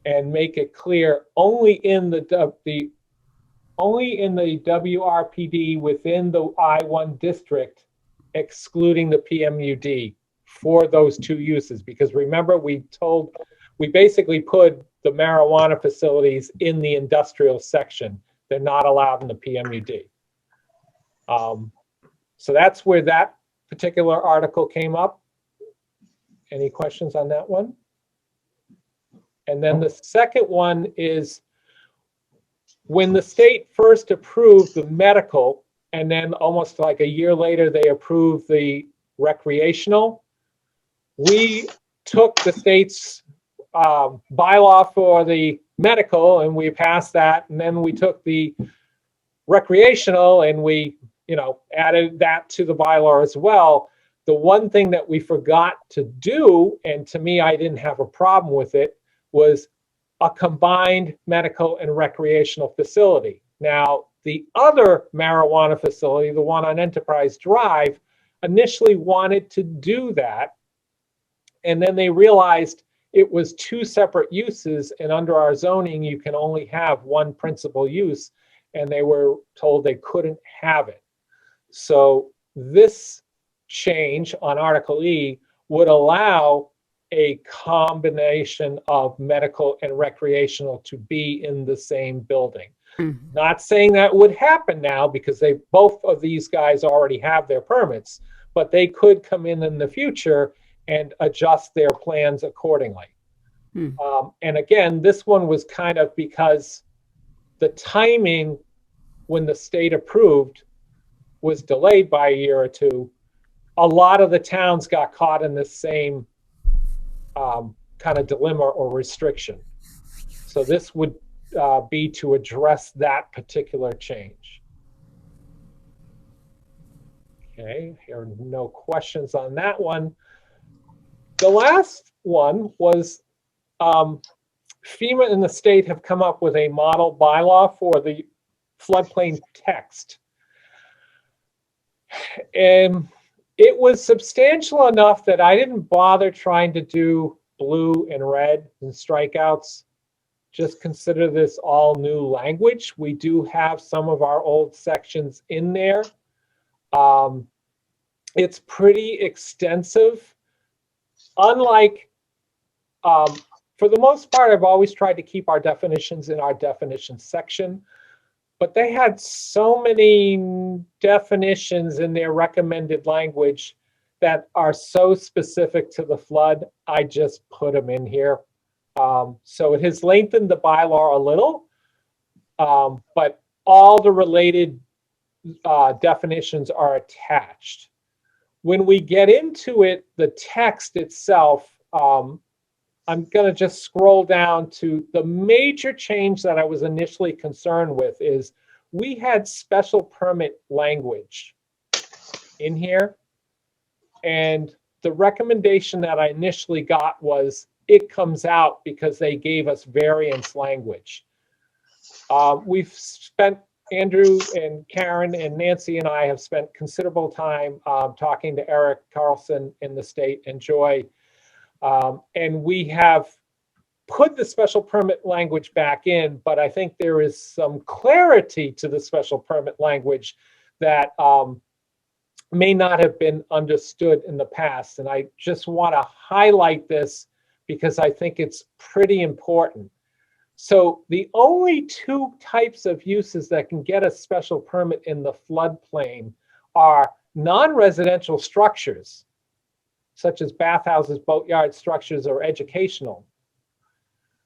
and make it clear only in the WRPD within the I-1 district, excluding the PMUD for those 2 uses. Because remember, we basically put the marijuana facilities in the industrial section. They're not allowed in the PMUD. So that's where that particular article came up. Any questions on that one? And then the second one is when the state first approved the medical, and then almost like a year later, they approved the recreational, we took the state's bylaw for the medical and we passed that. And then we took the recreational and we added that to the bylaw as well. The one thing that we forgot to do, and to me, I didn't have a problem with it, was a combined medical and recreational facility. Now, the other marijuana facility, the one on Enterprise Drive, initially wanted to do that. And then they realized it was 2 separate uses, and under our zoning, you can only have one principal use. and they were told they couldn't have it. So this change on Article E would allow a combination of medical and recreational to be in the same building. Not saying that would happen now because both of these guys already have their permits, but they could come in the future and adjust their plans accordingly. And again, this one was kind of because the timing when the state approved was delayed by a year or two. A lot of the towns got caught in the same kind of dilemma or restriction. So this would be to address that particular change. Okay, here are no questions on that one. The last one was FEMA and the state have come up with a model bylaw for the floodplain text. And it was substantial enough that I didn't bother trying to do blue and red and strikeouts. Just consider this all new language. We do have some of our old sections in there. It's pretty extensive. Unlike, for the most part, I've always tried to keep our definitions in our definition section, but they had so many definitions in their recommended language that are so specific to the flood, I just put them in here. So it has lengthened the bylaw a little, but all the related definitions are attached. When we get into it, the text itself, I'm going to just scroll down to the major change that I was initially concerned with is we had special permit language in here. And the recommendation that I initially got was it comes out because they gave us variance language. We've spent, Andrew and Karen and Nancy and I have spent considerable time talking to Eric Carlson in the state and Joy. And we have put the special permit language back in, but I think there is some clarity to the special permit language that may not have been understood in the past. And I just want to highlight this because I think it's pretty important. So the only two types of uses that can get a special permit in the floodplain are non-residential structures, such as bathhouses, boatyard structures, or educational,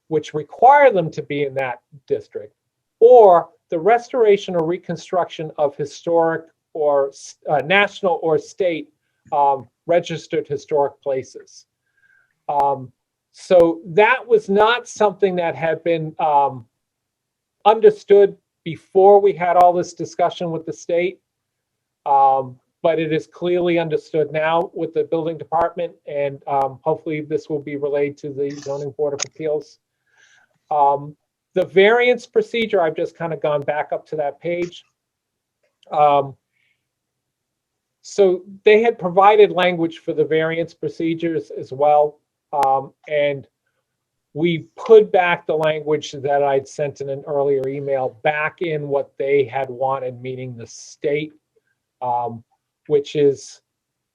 which require them to be in that district, or the restoration or reconstruction of historic or national or state registered historic places. So that was not something that had been understood before we had all this discussion with the state. But it is clearly understood now with the building department, and hopefully this will be relayed to the Zoning Board of Appeals. The variance procedure, I've just kind of gone back up to that page. So they had provided language for the variance procedures as well. And we put back the language that I'd sent in an earlier email back in what they had wanted, meaning the state, which is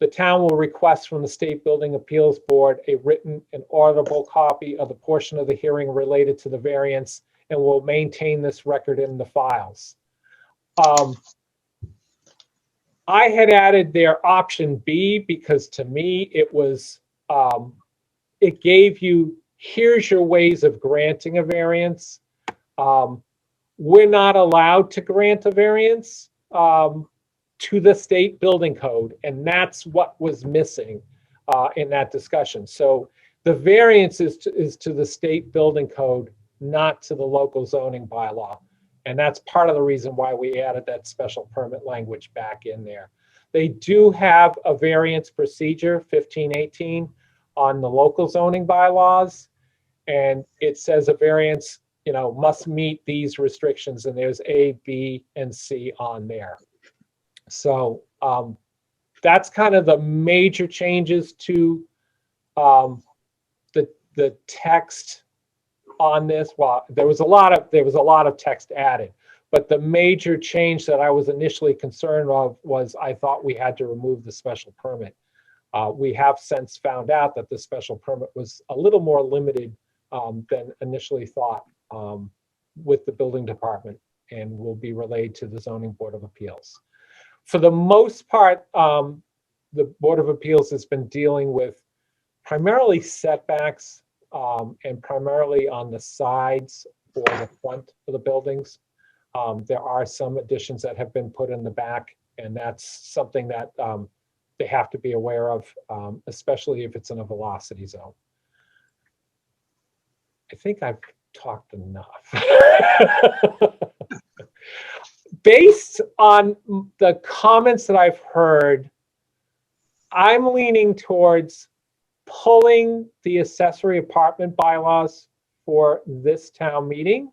the town will request from the State Building Appeals Board a written and auditable copy of the portion of the hearing related to the variance and will maintain this record in the files. I had added their option B because to me it was, it gave you, here's your ways of granting a variance. We're not allowed to grant a variance to the state building code, and that's what was missing in that discussion. So the variance is to the state building code, not to the local zoning bylaw. And that's part of the reason why we added that special permit language back in there. They do have a variance procedure, 1518, on the local zoning bylaws. And it says a variance, must meet these restrictions, and there's A, B, and C on there. So that's kind of the major changes to the text on this. Well, there was a lot of text added, But the major change that I was initially concerned of was I thought we had to remove the special permit. We have since found out that the special permit was a little more limited than initially thought with the building department, and will be relayed to the Zoning Board of Appeals. For the most part, the Board of Appeals has been dealing with primarily setbacks and primarily on the sides or the front of the buildings. There are some additions that have been put in the back, and that's something that they have to be aware of, especially if it's in a velocity zone. I think I've talked enough. Based on the comments that I've heard, I'm leaning towards pulling the accessory apartment bylaws for this town meeting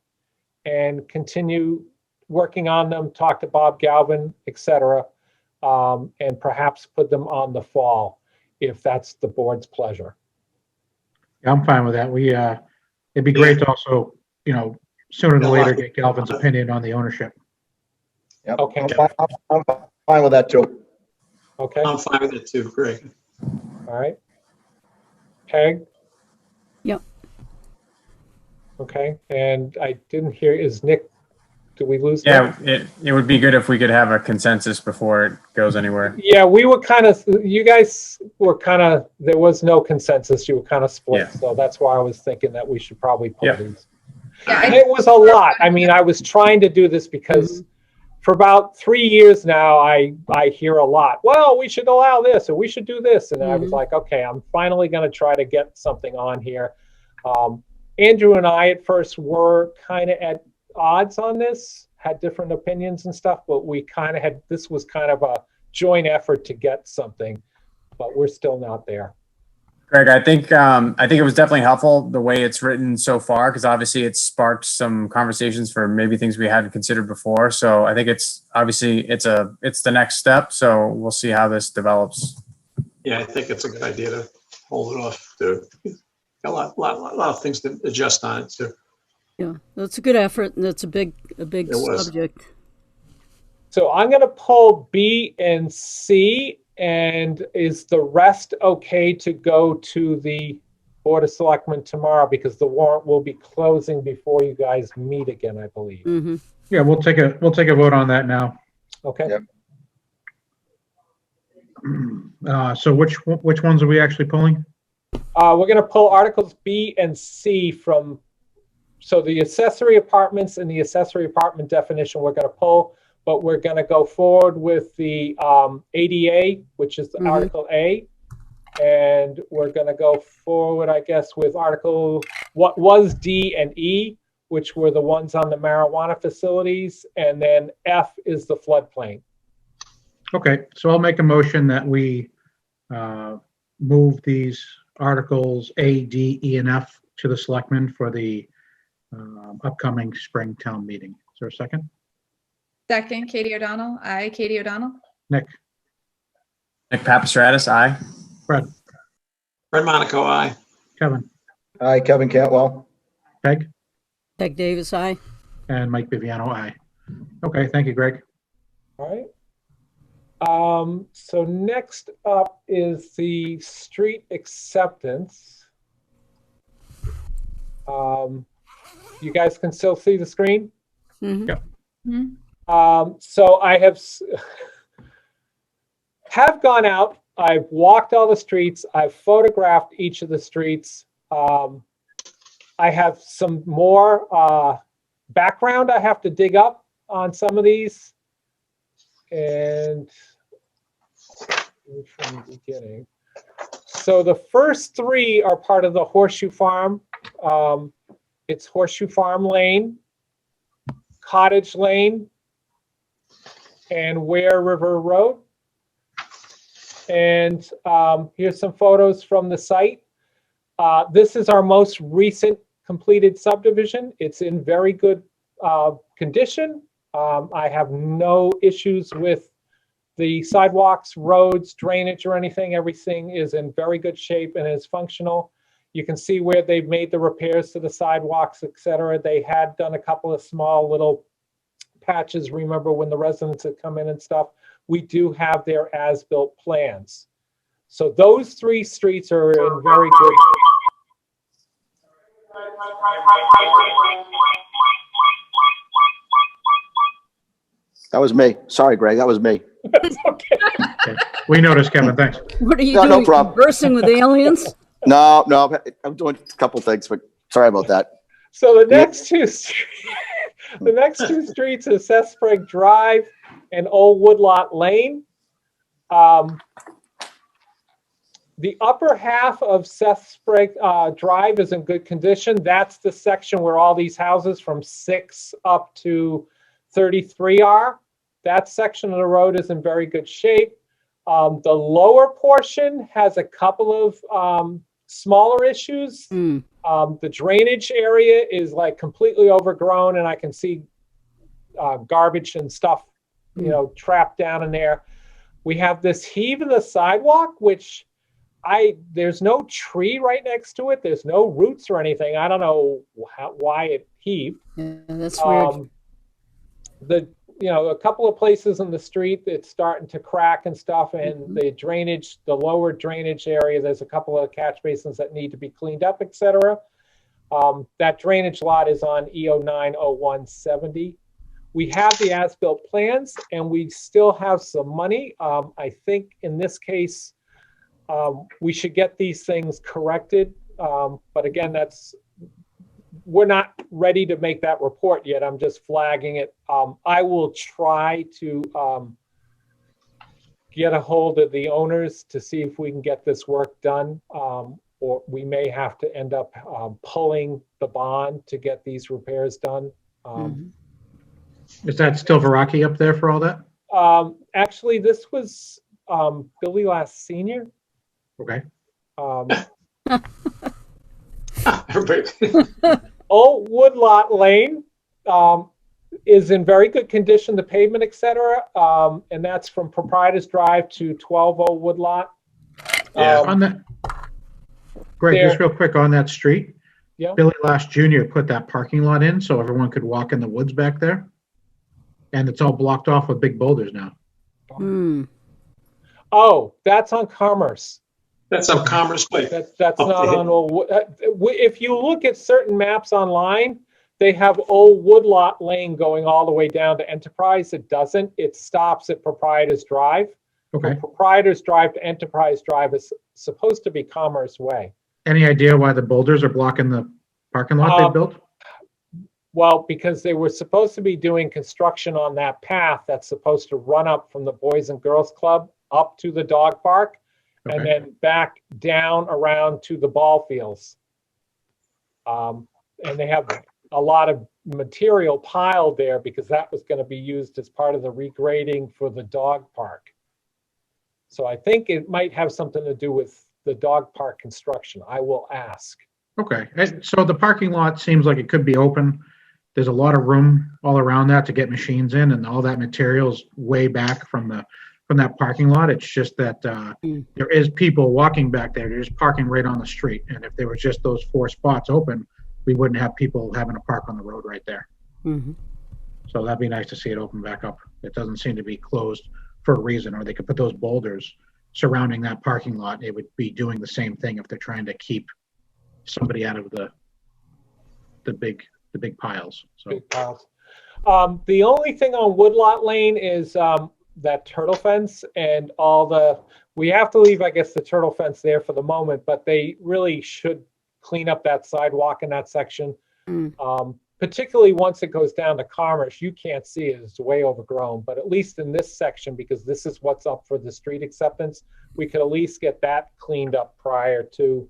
and continue working on them, talk to Bob Galvin, et cetera, and perhaps put them on the fall if that's the board's pleasure. Yeah, I'm fine with that. It'd be great to also, sooner than later, get Galvin's opinion on the ownership. Yep. Okay. I'm fine with that too. Okay, I'm fine with it too, Greg. all right. Peg? Yep. Okay, and I didn't hear, is Nick, did we lose Nick? Yeah, it would be good if we could have a consensus before it goes anywhere. Yeah, we were kind of, you guys were kind of, there was no consensus. You were kind of split. Yeah. So that's why I was thinking that we should probably pull Yeah. these. Yeah, And it was a lot. I mean, I was trying to do this because for about 3 years now, I hear a lot, well, we should allow this or we should do this. And I was like, okay, I'm finally going to try to get something on here. Andrew and I at first were kind of at odds on this, had different opinions and stuff, but we kind of had, this was kind of a joint effort to get something, but we're still not there. Greg, I think it was definitely helpful the way it's written so far, because obviously it's sparked some conversations for maybe things we hadn't considered before. So I think it's the next step. So we'll see how this develops. Yeah, I think it's a good idea to hold it off. A lot of things to adjust on it too. Yeah, that's a good effort, and that's a big was. subject. So I'm going to pull B and C, and is the rest okay to go to the Board of Selectmen tomorrow, because the warrant will be closing before you guys meet again, I believe. Mm-hmm. Yeah, we'll take a vote on that now. Okay. Yep. So which ones are we actually pulling? We're going to pull Articles B and C from, so the accessory apartments and the accessory apartment definition we're going to pull, but we're going to go forward with the ADA, which is the Article A. And we're going to go forward, I guess, with what was D and E, which were the ones on the marijuana facilities. And then F is the floodplain. Okay, so I'll make a motion that we move these articles A, D, E, and F to the selectmen for the upcoming spring town meeting. Is there a second? Second, Katie O'Donnell. Aye, Katie O'Donnell. Nick? Nick Papastratus, aye. Fred? Fred Monaco, aye. Kevin? Hi, Kevin Cantwell. Peg? Peg Davis, aye. And Mike Viviano, aye. Okay, thank you, Greg. All right. So next up is the street acceptance. You guys can still see the screen? Mm-hmm. Yep. So I have gone out, I've walked all the streets, I've photographed each of the streets. I have some more background I have to dig up on some of these. And from the beginning. So the first three are part of the Horseshoe Farm. It's Horseshoe Farm Lane, Cottage Lane, and Ware River Road. And here's some photos from the site. This is our most recent completed subdivision. It's in very good condition. I have no issues with the sidewalks, roads, drainage, or anything. Everything is in very good shape and is functional. You can see where they've made the repairs to the sidewalks, et cetera. They had done a couple of small little patches, remember when the residents had come in and stuff, we do have their as-built plans. So those 3 streets are in very good. That was me. Sorry, Greg, that was me. That's okay. We noticed, Kevin, thanks. What are you No, no doing? problem. Conversing with aliens? No, I'm doing a couple things, but sorry about that. So the next two, the next 2 streets is Cessspring Drive and Old Woodlot Lane. The upper half of Cessspring Drive is in good condition. That's the section where all these houses from 6 up to 33 are. That section of the road is in very good shape. The lower portion has a couple of smaller issues. The drainage area is like completely overgrown, and I can see garbage and stuff, trapped down in there. We have this heave in the sidewalk, which there's no tree right next to it. There's no roots or anything. I don't know why it heaved. Yeah, that's weird. A couple of places in the street, it's starting to crack and stuff, and the drainage, the lower drainage area, there's a couple of catch basins that need to be cleaned up, etc. That drainage lot is on E090170. We have the as-built plans, and we still have some money. I think in this case, we should get these things corrected. But again, we're not ready to make that report yet. I'm just flagging it. I will try to get a hold of the owners to see if we can get this work done. Or we may have to end up pulling the bond to get these repairs done. Is that still Veraki up there for all that? Actually, this was Billy Last Senior. Okay. Old Woodlot Lane is in very good condition, the pavement, etc. And that's from Proprietors Drive to 12 Old Woodlot. On that, Greg, just real quick on that street. Yeah. Billy Last Jr. put that parking lot in so everyone could walk in the woods back there. And it's all blocked off with big boulders now. Oh, that's on Commerce. That's on Commerce Way. That's Up not the hill. on Old. If you look at certain maps online, they have Old Woodlot Lane going all the way down to Enterprise. It doesn't. It stops at Proprietors Drive. Okay. From Proprietors Drive to Enterprise Drive is supposed to be Commerce Way. Any idea why the boulders are blocking the parking lot they built? Well, because they were supposed to be doing construction on that path that's supposed to run up from the Boys and Girls Club up to the dog park. Okay. And then back down around to the ball fields. And they have a lot of material piled there because that was going to be used as part of the regrading for the dog park. So I think it might have something to do with the dog park construction. I will ask. Okay. So the parking lot seems like it could be open. There's a lot of room all around that to get machines in, and all that material is way back from that parking lot. It's just that there is people walking back there. They're just parking right on the street. And if there was just those 4 spots open, we wouldn't have people having to park on the road right there. So that'd be nice to see it open back up. It doesn't seem to be closed for a reason, or they could put those boulders surrounding that parking lot. It would be doing the same thing if they're trying to keep somebody out of the big piles. So Big piles. The only thing on Woodlot Lane is that turtle fence and we have to leave, I guess, the turtle fence there for the moment, but they really should clean up that sidewalk in that section. Particularly once it goes down to Commerce, you can't see it, it's way overgrown, but at least in this section, because this is what's up for the street acceptance, we could at least get that cleaned up prior to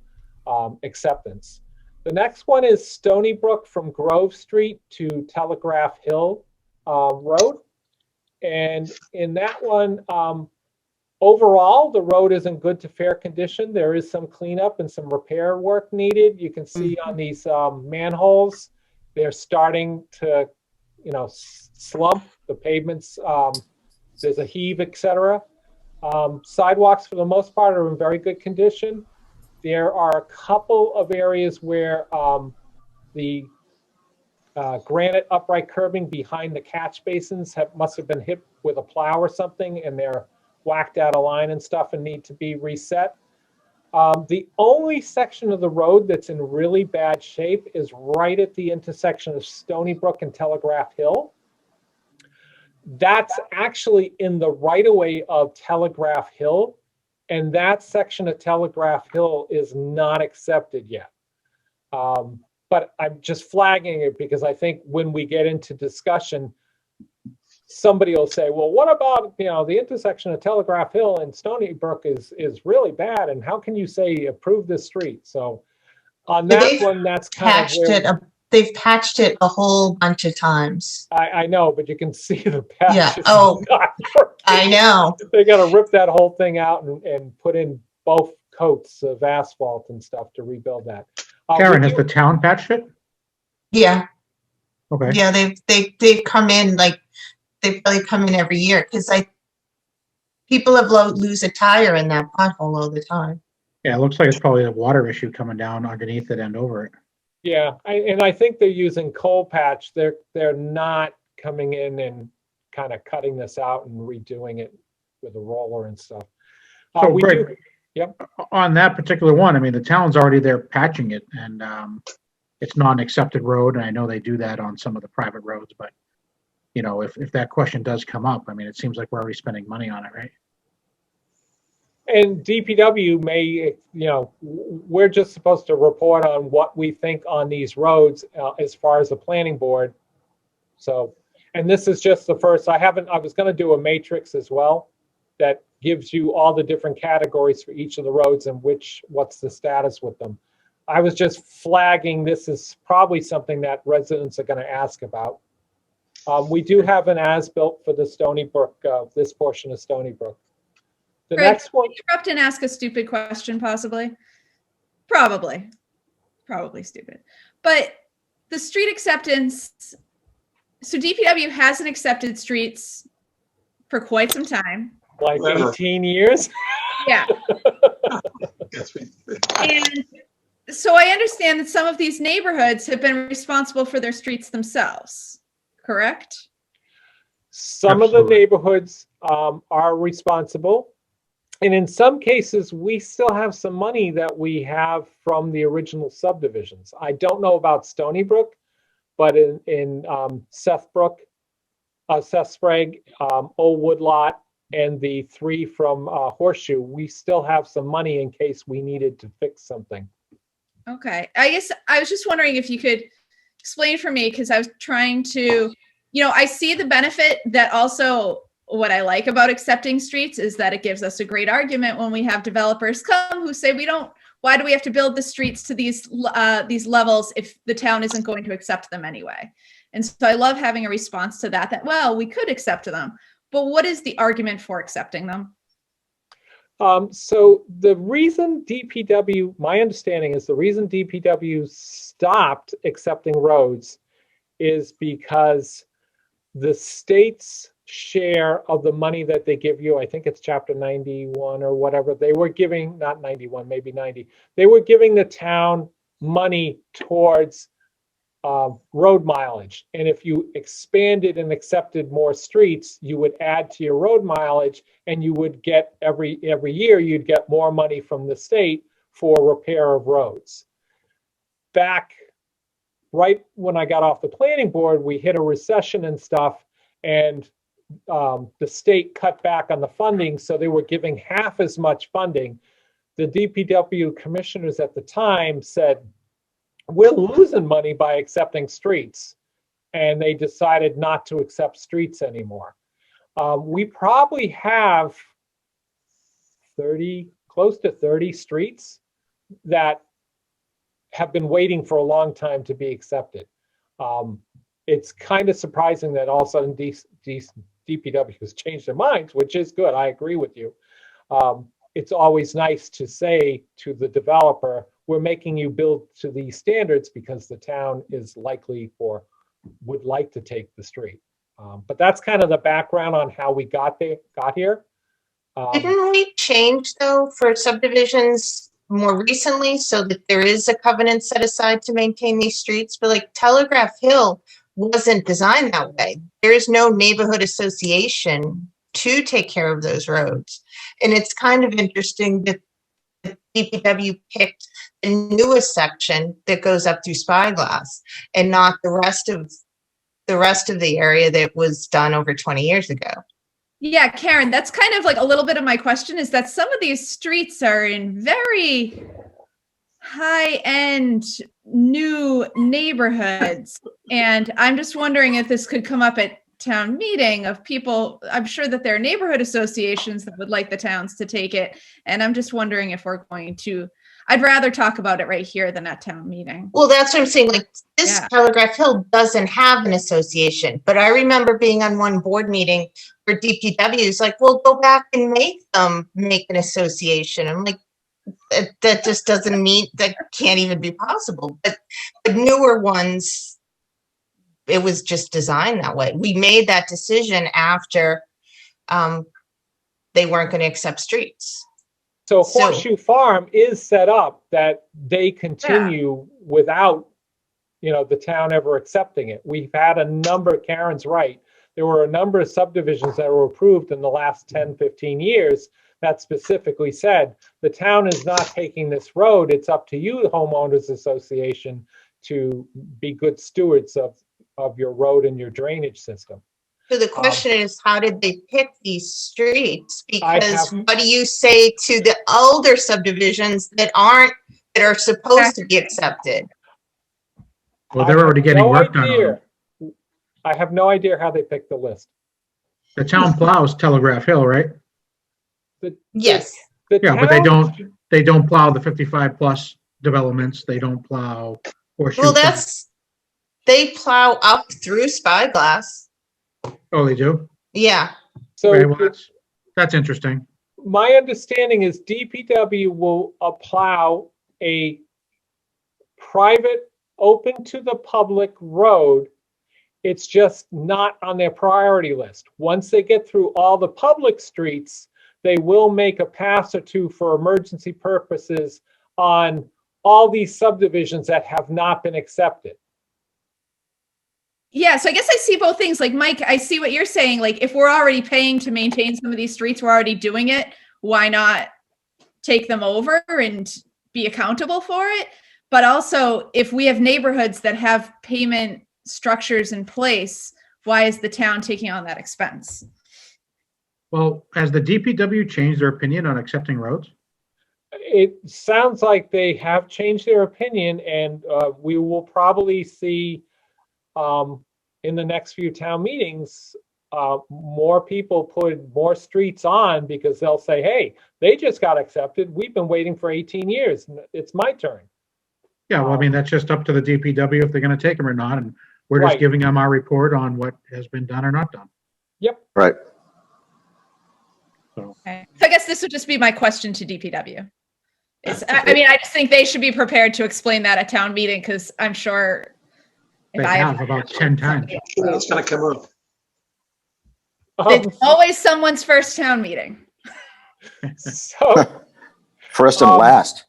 acceptance. The next one is Stony Brook from Grove Street to Telegraph Hill Road. And in that one, overall, the road is in good to fair condition. There is some cleanup and some repair work needed. You can see on these manholes, they're starting to, slump. The pavements, there's a heave, etc. Sidewalks, for the most part, are in very good condition. There are a couple of areas where the granite upright curbing behind the catch basins must have been hit with a plow or something, and they're whacked out of line and stuff and need to be reset. The only section of the road that's in really bad shape is right at the intersection of Stony Brook and Telegraph Hill. That's actually in the right-of-way of Telegraph Hill, and that section of Telegraph Hill is not accepted yet. But I'm just flagging it because I think when we get into discussion, somebody will say, well, what about, the intersection of Telegraph Hill and Stony Brook is really bad, and how can you say approve this street? So on that They've one, that's kind of Patched it, they've patched it a whole bunch of times. I know, but you can see the patch. Yeah. is Oh, not working. I know. They got to rip that whole thing out and put in both coats of asphalt and stuff to rebuild that. Karen, we has do- the town patched it? Yeah, Okay. yeah, they've come in, like, they really come in every year, because people have lose a tire in that pothole all the time. Yeah, it looks like it's probably a water issue coming down underneath it and over it. Yeah, I think they're using coal patch. They're not coming in and kind of cutting this out and redoing it with a roller and stuff. So We Greg, do- Yep. on that particular one, I mean, the town's already there patching it, and it's not an accepted road, and I know they do that on some of the private roads, but if that question does come up, I mean, it seems like we're already spending money on it, right? And DPW may, we're just supposed to report on what we think on these roads as far as the planning board. So, and this is just the first, I was going to do a matrix as well that gives you all the different categories for each of the roads and what's the status with them. I was just flagging, this is probably something that residents are going to ask about. We do have an as-built for the Stony Brook, this portion of Stony Brook. The Greg, next one, interrupt and ask a stupid question, possibly? Probably stupid. But the street acceptance, so DPW hasn't accepted streets for quite some time. like Whatever. 18 years. Yeah. And so I understand that some of these neighborhoods have been responsible for their streets themselves, correct? Some of the Absolutely. neighborhoods are responsible. And in some cases, we still have some money that we have from the original subdivisions. I don't know about Stony Brook, but in Seth Sprague, Old Woodlot, and the 3 from Horseshoe, we still have some money in case we needed to fix something. Okay. I guess I was just wondering if you could explain for me, because I was trying to, I see the benefit that also what I like about accepting streets is that it gives us a great argument when we have developers come who say, why do we have to build the streets to these levels if the town isn't going to accept them anyway? And so I love having a response to that, well, we could accept them, but what is the argument for accepting them? So the reason DPW, my understanding is the reason DPW stopped accepting roads is because the state's share of the money that they give you, I think it's chapter 91 or whatever, they were giving, not 91, maybe 90, they were giving the town money towards road mileage. And if you expanded and accepted more streets, you would add to your road mileage, and you would get every year, you'd get more money from the state for repair of roads. Back right when I got off the planning board, we hit a recession and stuff, and the state cut back on the funding, so they were giving half as much funding. The DPW commissioners at the time said, we're losing money by accepting streets, and they decided not to accept streets anymore. We probably have close to 30 streets that have been waiting for a long time to be accepted. It's kind of surprising that all of a sudden DPW has changed their minds, which is good. I agree with you. It's always nice to say to the developer, we're making you build to these standards because the town is likely or would like to take the street. But that's kind of the background on how we got here. Didn't we change though for subdivisions more recently so that there is a covenant set aside to maintain these streets, but like Telegraph Hill wasn't designed that way. There is no neighborhood association to take care of those roads. And it's kind of interesting that the DPW picked the newest section that goes up through Spyglass and not the rest of the area that was done over 20 years ago. Yeah, Karen, that's kind of like a little bit of my question is that some of these streets are in very high-end new neighborhoods. And I'm just wondering if this could come up at town meeting of people. I'm sure that there are neighborhood associations that would like the towns to take it. And I'm just wondering if we're going to, I'd rather talk about it right here than at town meeting. Well, that's what I'm saying. Like this Yeah. Telegraph Hill doesn't have an association, but I remember being on one board meeting where DPW is like, well, go back and make them make an association. I'm like, that just doesn't mean, that can't even be possible. But the newer ones, it was just designed that way. We made that decision after they weren't going to accept streets. So So- Horseshoe Farm is set up that they continue without, the town ever accepting it. We've had a number, Karen's right, there were a number of subdivisions that were approved in the last 10, 15 years that specifically said, the town is not taking this road. It's up to you, the homeowners association, to be good stewards of your road and your drainage system. So the question is, how did they pick these streets? I Because have- what do you say to the older subdivisions that are supposed to be accepted? Well, they're already getting No work done on idea. them. I have no idea how they picked the list. The town plows Telegraph Hill, right? Yes. The Yeah, but they town- don't plow the 55 plus developments. They don't plow Horseshoe. Well, Farm. they plow up through Spyglass. Oh, they do? Yeah. So Okay, well, that's interesting. my understanding is DPW will plow a private, open to the public road. It's just not on their priority list. Once they get through all the public streets, they will make a pass or two for emergency purposes on all these subdivisions that have not been accepted. Yeah, so I guess I see both things. Like, Mike, I see what you're saying. Like, if we're already paying to maintain some of these streets, we're already doing it. Why not take them over and be accountable for it? But also, if we have neighborhoods that have payment structures in place, why is the town taking on that expense? Well, has the DPW changed their opinion on accepting roads? It sounds like they have changed their opinion, and we will probably see in the next few town meetings, more people put more streets on because they'll say, hey, they just got accepted. We've been waiting for 18 years. It's my turn. Yeah, well, I mean, that's just up to the DPW if they're gonna take them or not, and we're just Right. giving them our report on what has been done or not done. Yep. Right. Okay. So I guess this would just be my question to DPW. I mean, I just think they should be prepared to explain that at town meeting because I'm sure if They I have about 10 times. It's gonna come up. It's always someone's first town meeting. So First and Um, last.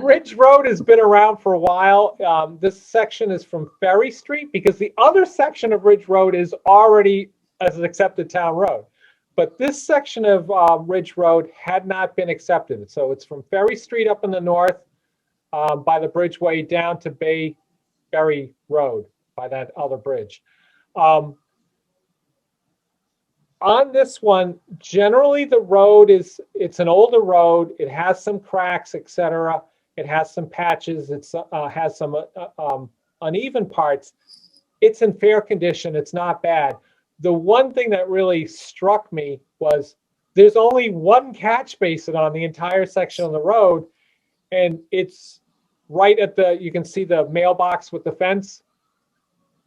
Ridge Road has been around for a while. This section is from Ferry Street because the other section of Ridge Road is already as an accepted town road. But this section of Ridge Road had not been accepted. So it's from Ferry Street up in the north by the bridgeway down to Bay Ferry Road by that other bridge. On this one, generally the road it's an older road. It has some cracks, etc. It has some patches. It has some uneven parts. It's in fair condition. It's not bad. The one thing that really struck me was there's only one catch basin on the entire section of the road, and it's right at you can see the mailbox with the fence.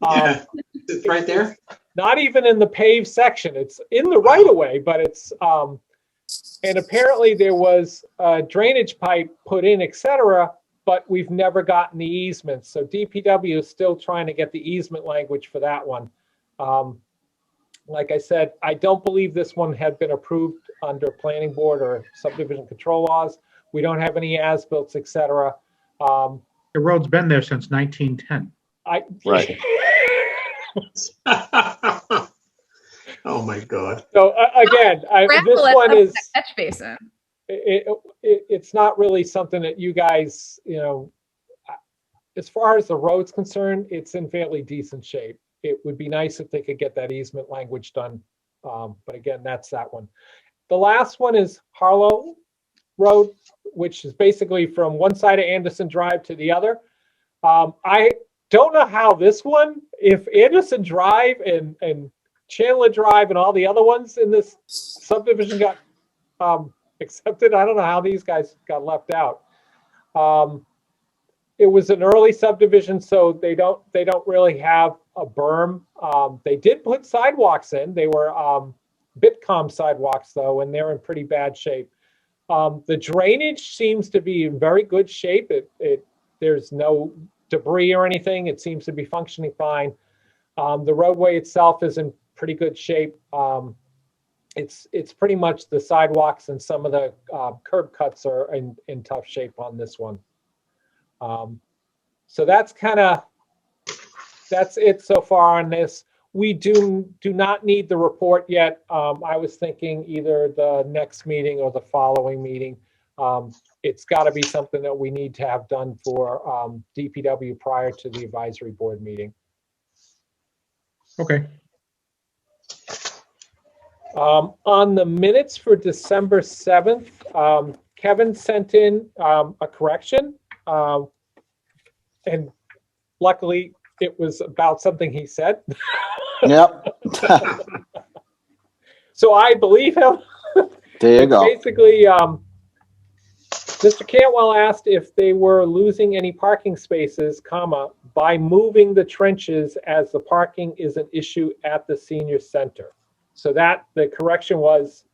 Yeah. It's right there. Not even in the paved section. It's in the right of way, but it's, and apparently there was a drainage pipe put in, etc., but we've never gotten the easement. So DPW is still trying to get the easement language for that one. Like I said, I don't believe this one had been approved under planning board or subdivision control laws. We don't have any as-built, et cetera. The road's been there since 1910. Right. Oh, my God. So again, this Gravel it one up is, the catch basin. it's not really something that you guys, as far as the road's concerned, it's in fairly decent shape. It would be nice if they could get that easement language done. But again, that's that one. The last one is Harlow Road, which is basically from one side of Anderson Drive to the other. I don't know how this one, if Anderson Drive and Chandler Drive and all the other ones in this subdivision got accepted. I don't know how these guys got left out. It was an early subdivision, so they don't really have a berm. They did put sidewalks in. They were Bitcom sidewalks though, and they're in pretty bad shape. The drainage seems to be in very good shape. There's no debris or anything. It seems to be functioning fine. The roadway itself is in pretty good shape. It's pretty much the sidewalks and some of the curb cuts are in tough shape on this one. So that's it so far on this. We do not need the report yet. I was thinking either the next meeting or the following meeting. It's got to be something that we need to have done for DPW prior to the advisory board meeting. Okay. On the minutes for December 7th, Kevin sent in a correction. And luckily, it was about something he said. Yep. So I believe him. There you go. Basically, Mr. Cantwell asked if they were losing any parking spaces, by moving the trenches as the parking is an issue at the senior center. So that the correction was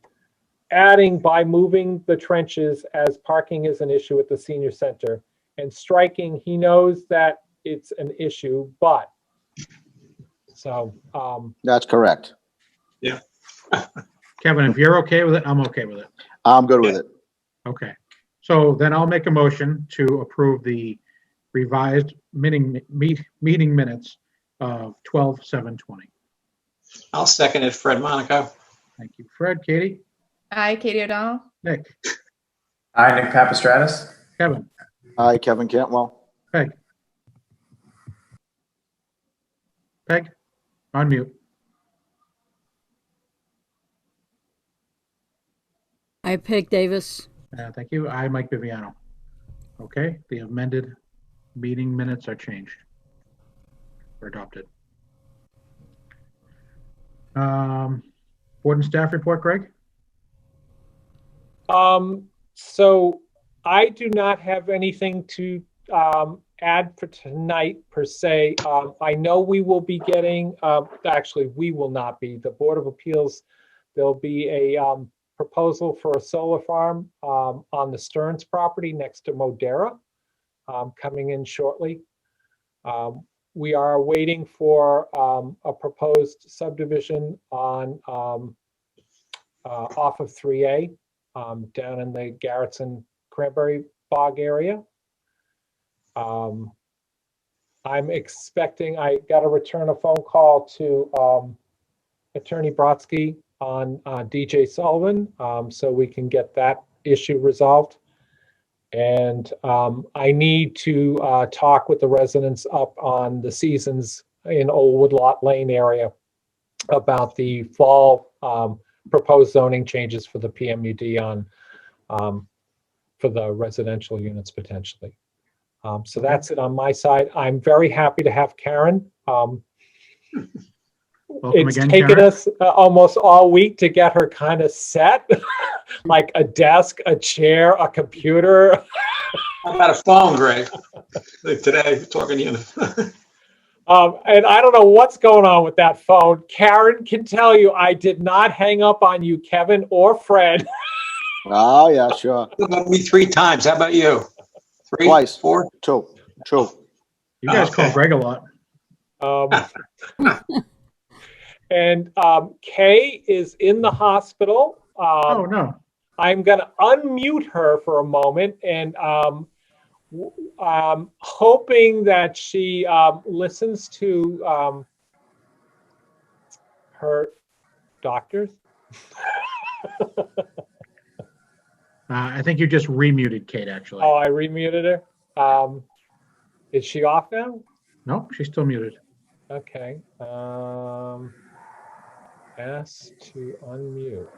adding by moving the trenches as parking is an issue at the senior center, and striking, he knows that it's an issue, but. So. That's correct. Yeah. Kevin, if you're okay with it, I'm okay with it. I'm good with it. Okay. So then I'll make a motion to approve the revised meeting minutes of 12/7/20. I'll second it, Fred Monaco. Thank you, Fred. Katie? Aye, Katie O'Donnell. Nick? Hi, Nick Papastratus. Kevin? Hi, Kevin Cantwell. Peg? Peg? On mute. I, Peg Davis. Thank you. I, Mike Viviano. Okay, the amended meeting minutes are changed or adopted. Board and staff report, Greg? So I do not have anything to add for tonight per se. I know we will be getting, actually we will not be, the Board of Appeals, there'll be a proposal for a solar farm on the Stearns property next to Modera coming in shortly. We are waiting for a proposed subdivision on off of 3A down in the Garrettson Cranberry Bog area. I'm expecting, I got to return a phone call to Attorney Brodsky on DJ Sullivan so we can get that issue resolved. And I need to talk with the residents up on the Seasons in Old Woodlot Lane area about the fall proposed zoning changes for the PMUD on for the residential units potentially. So that's it on my side. I'm very happy to have Karen. Welcome It's again, taken Karen. us almost all week to get her kind of set, like a desk, a chair, a computer. How about a phone, Greg? Like today, talking to you. And I don't know what's going on with that phone. Karen can tell you I did not hang up on you, Kevin or Fred. Oh, yeah, sure. How about me 3 times? How about you? 3? Twice. 4? Two. You guys call Okay. Greg a lot. And Kay is in the hospital. Oh, no. I'm going to unmute her for a moment, and hoping that she listens to her doctors. I think you just remuted Kate, actually. Oh, I remuted her. Is she off now? Nope, she's still muted. Okay. Ask to unmute.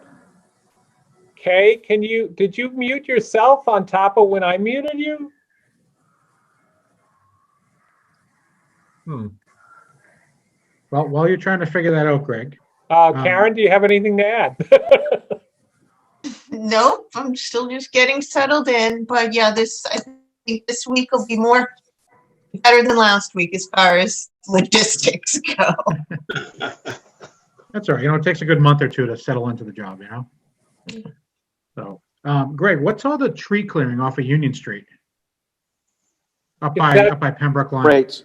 Kay, did you mute yourself on top of when I muted you? Well, while you're trying to figure that out, Greg. Karen, do you have anything to add? Nope, I'm still just getting settled in, but yeah, I think this week will be better than last week as far as logistics go. That's all right. It takes a good month or two to settle into the job, So, Greg, what's all the tree clearing off of Union Street? Up by Pembroke line. Great.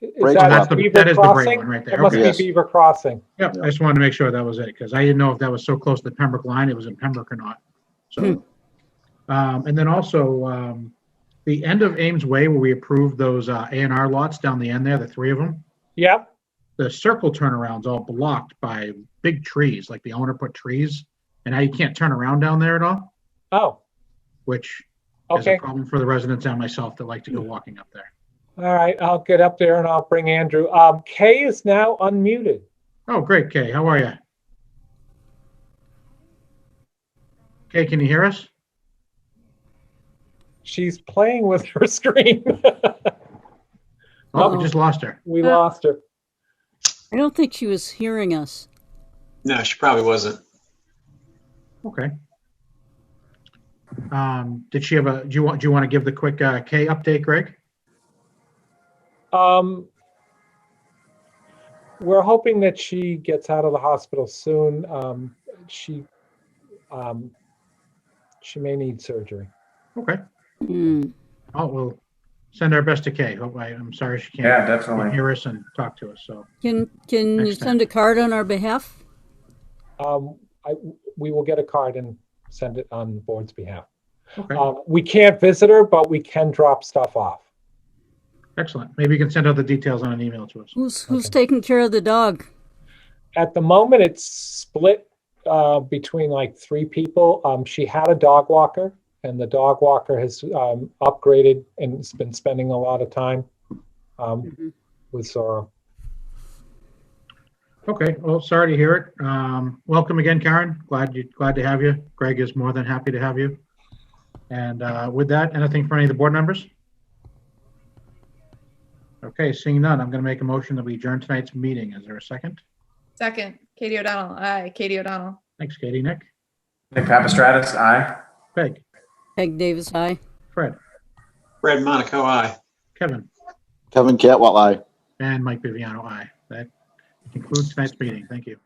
Is Right, that that's the- Beaver that is the gray Crossing? one right there. That must Okay. Yes. be Beaver Crossing. Yep, I just wanted to make sure that was it, because I didn't know if that was so close to the Pembroke line, it was in Pembroke or not. So, and then also, the end of Ames Way, where we approved those A&R lots down the end there, the 3 of them, Yep. the circle turnaround's all blocked by big trees, like the owner put trees, and now you can't turn around down there at all, Oh, which is okay. a problem for the residents and myself that like to go walking up there. All right, I'll get up there and I'll bring Andrew. Kay is now unmuted. Oh, great, Kay, how are you? Kay, can you hear us? She's playing with her screen. Oh, we just lost her. We lost her. I don't think she was hearing us. No, she probably wasn't. Okay. Did she have do you want to give the quick Kay update, Greg? We're hoping that she gets out of the hospital soon. She may need surgery. Okay. Mm. Oh, we'll send our best to Kay. I'm sorry she can't Yeah, definitely. hear us and talk to us. So Can you Next time. send a card on our behalf? We will get a card and send it on the board's behalf. okay, We can't visit her, but we can drop stuff off. excellent. Maybe you can send out the details on an email to us. Who's Okay. taking care of the dog? At the moment, it's split between like 3 people. She had a dog walker, and the dog walker has upgraded and has been spending a lot of time with Zora. Okay. Well, sorry to hear it. Welcome again, Karen. Glad to have you. Greg is more than happy to have you. And with that, anything for any of the board members? Okay, seeing none, I'm going to make a motion that we adjourn tonight's meeting. Is there a second? Second, Katie O'Donnell. Aye, Katie O'Donnell. Thanks, Katie. Nick? Nick Papastratus, aye. Peg? Peg Davis, aye. Fred? Fred Monaco, aye. Kevin? Kevin Catwell, aye. And Mike Viviano, aye. That concludes tonight's meeting. Thank you.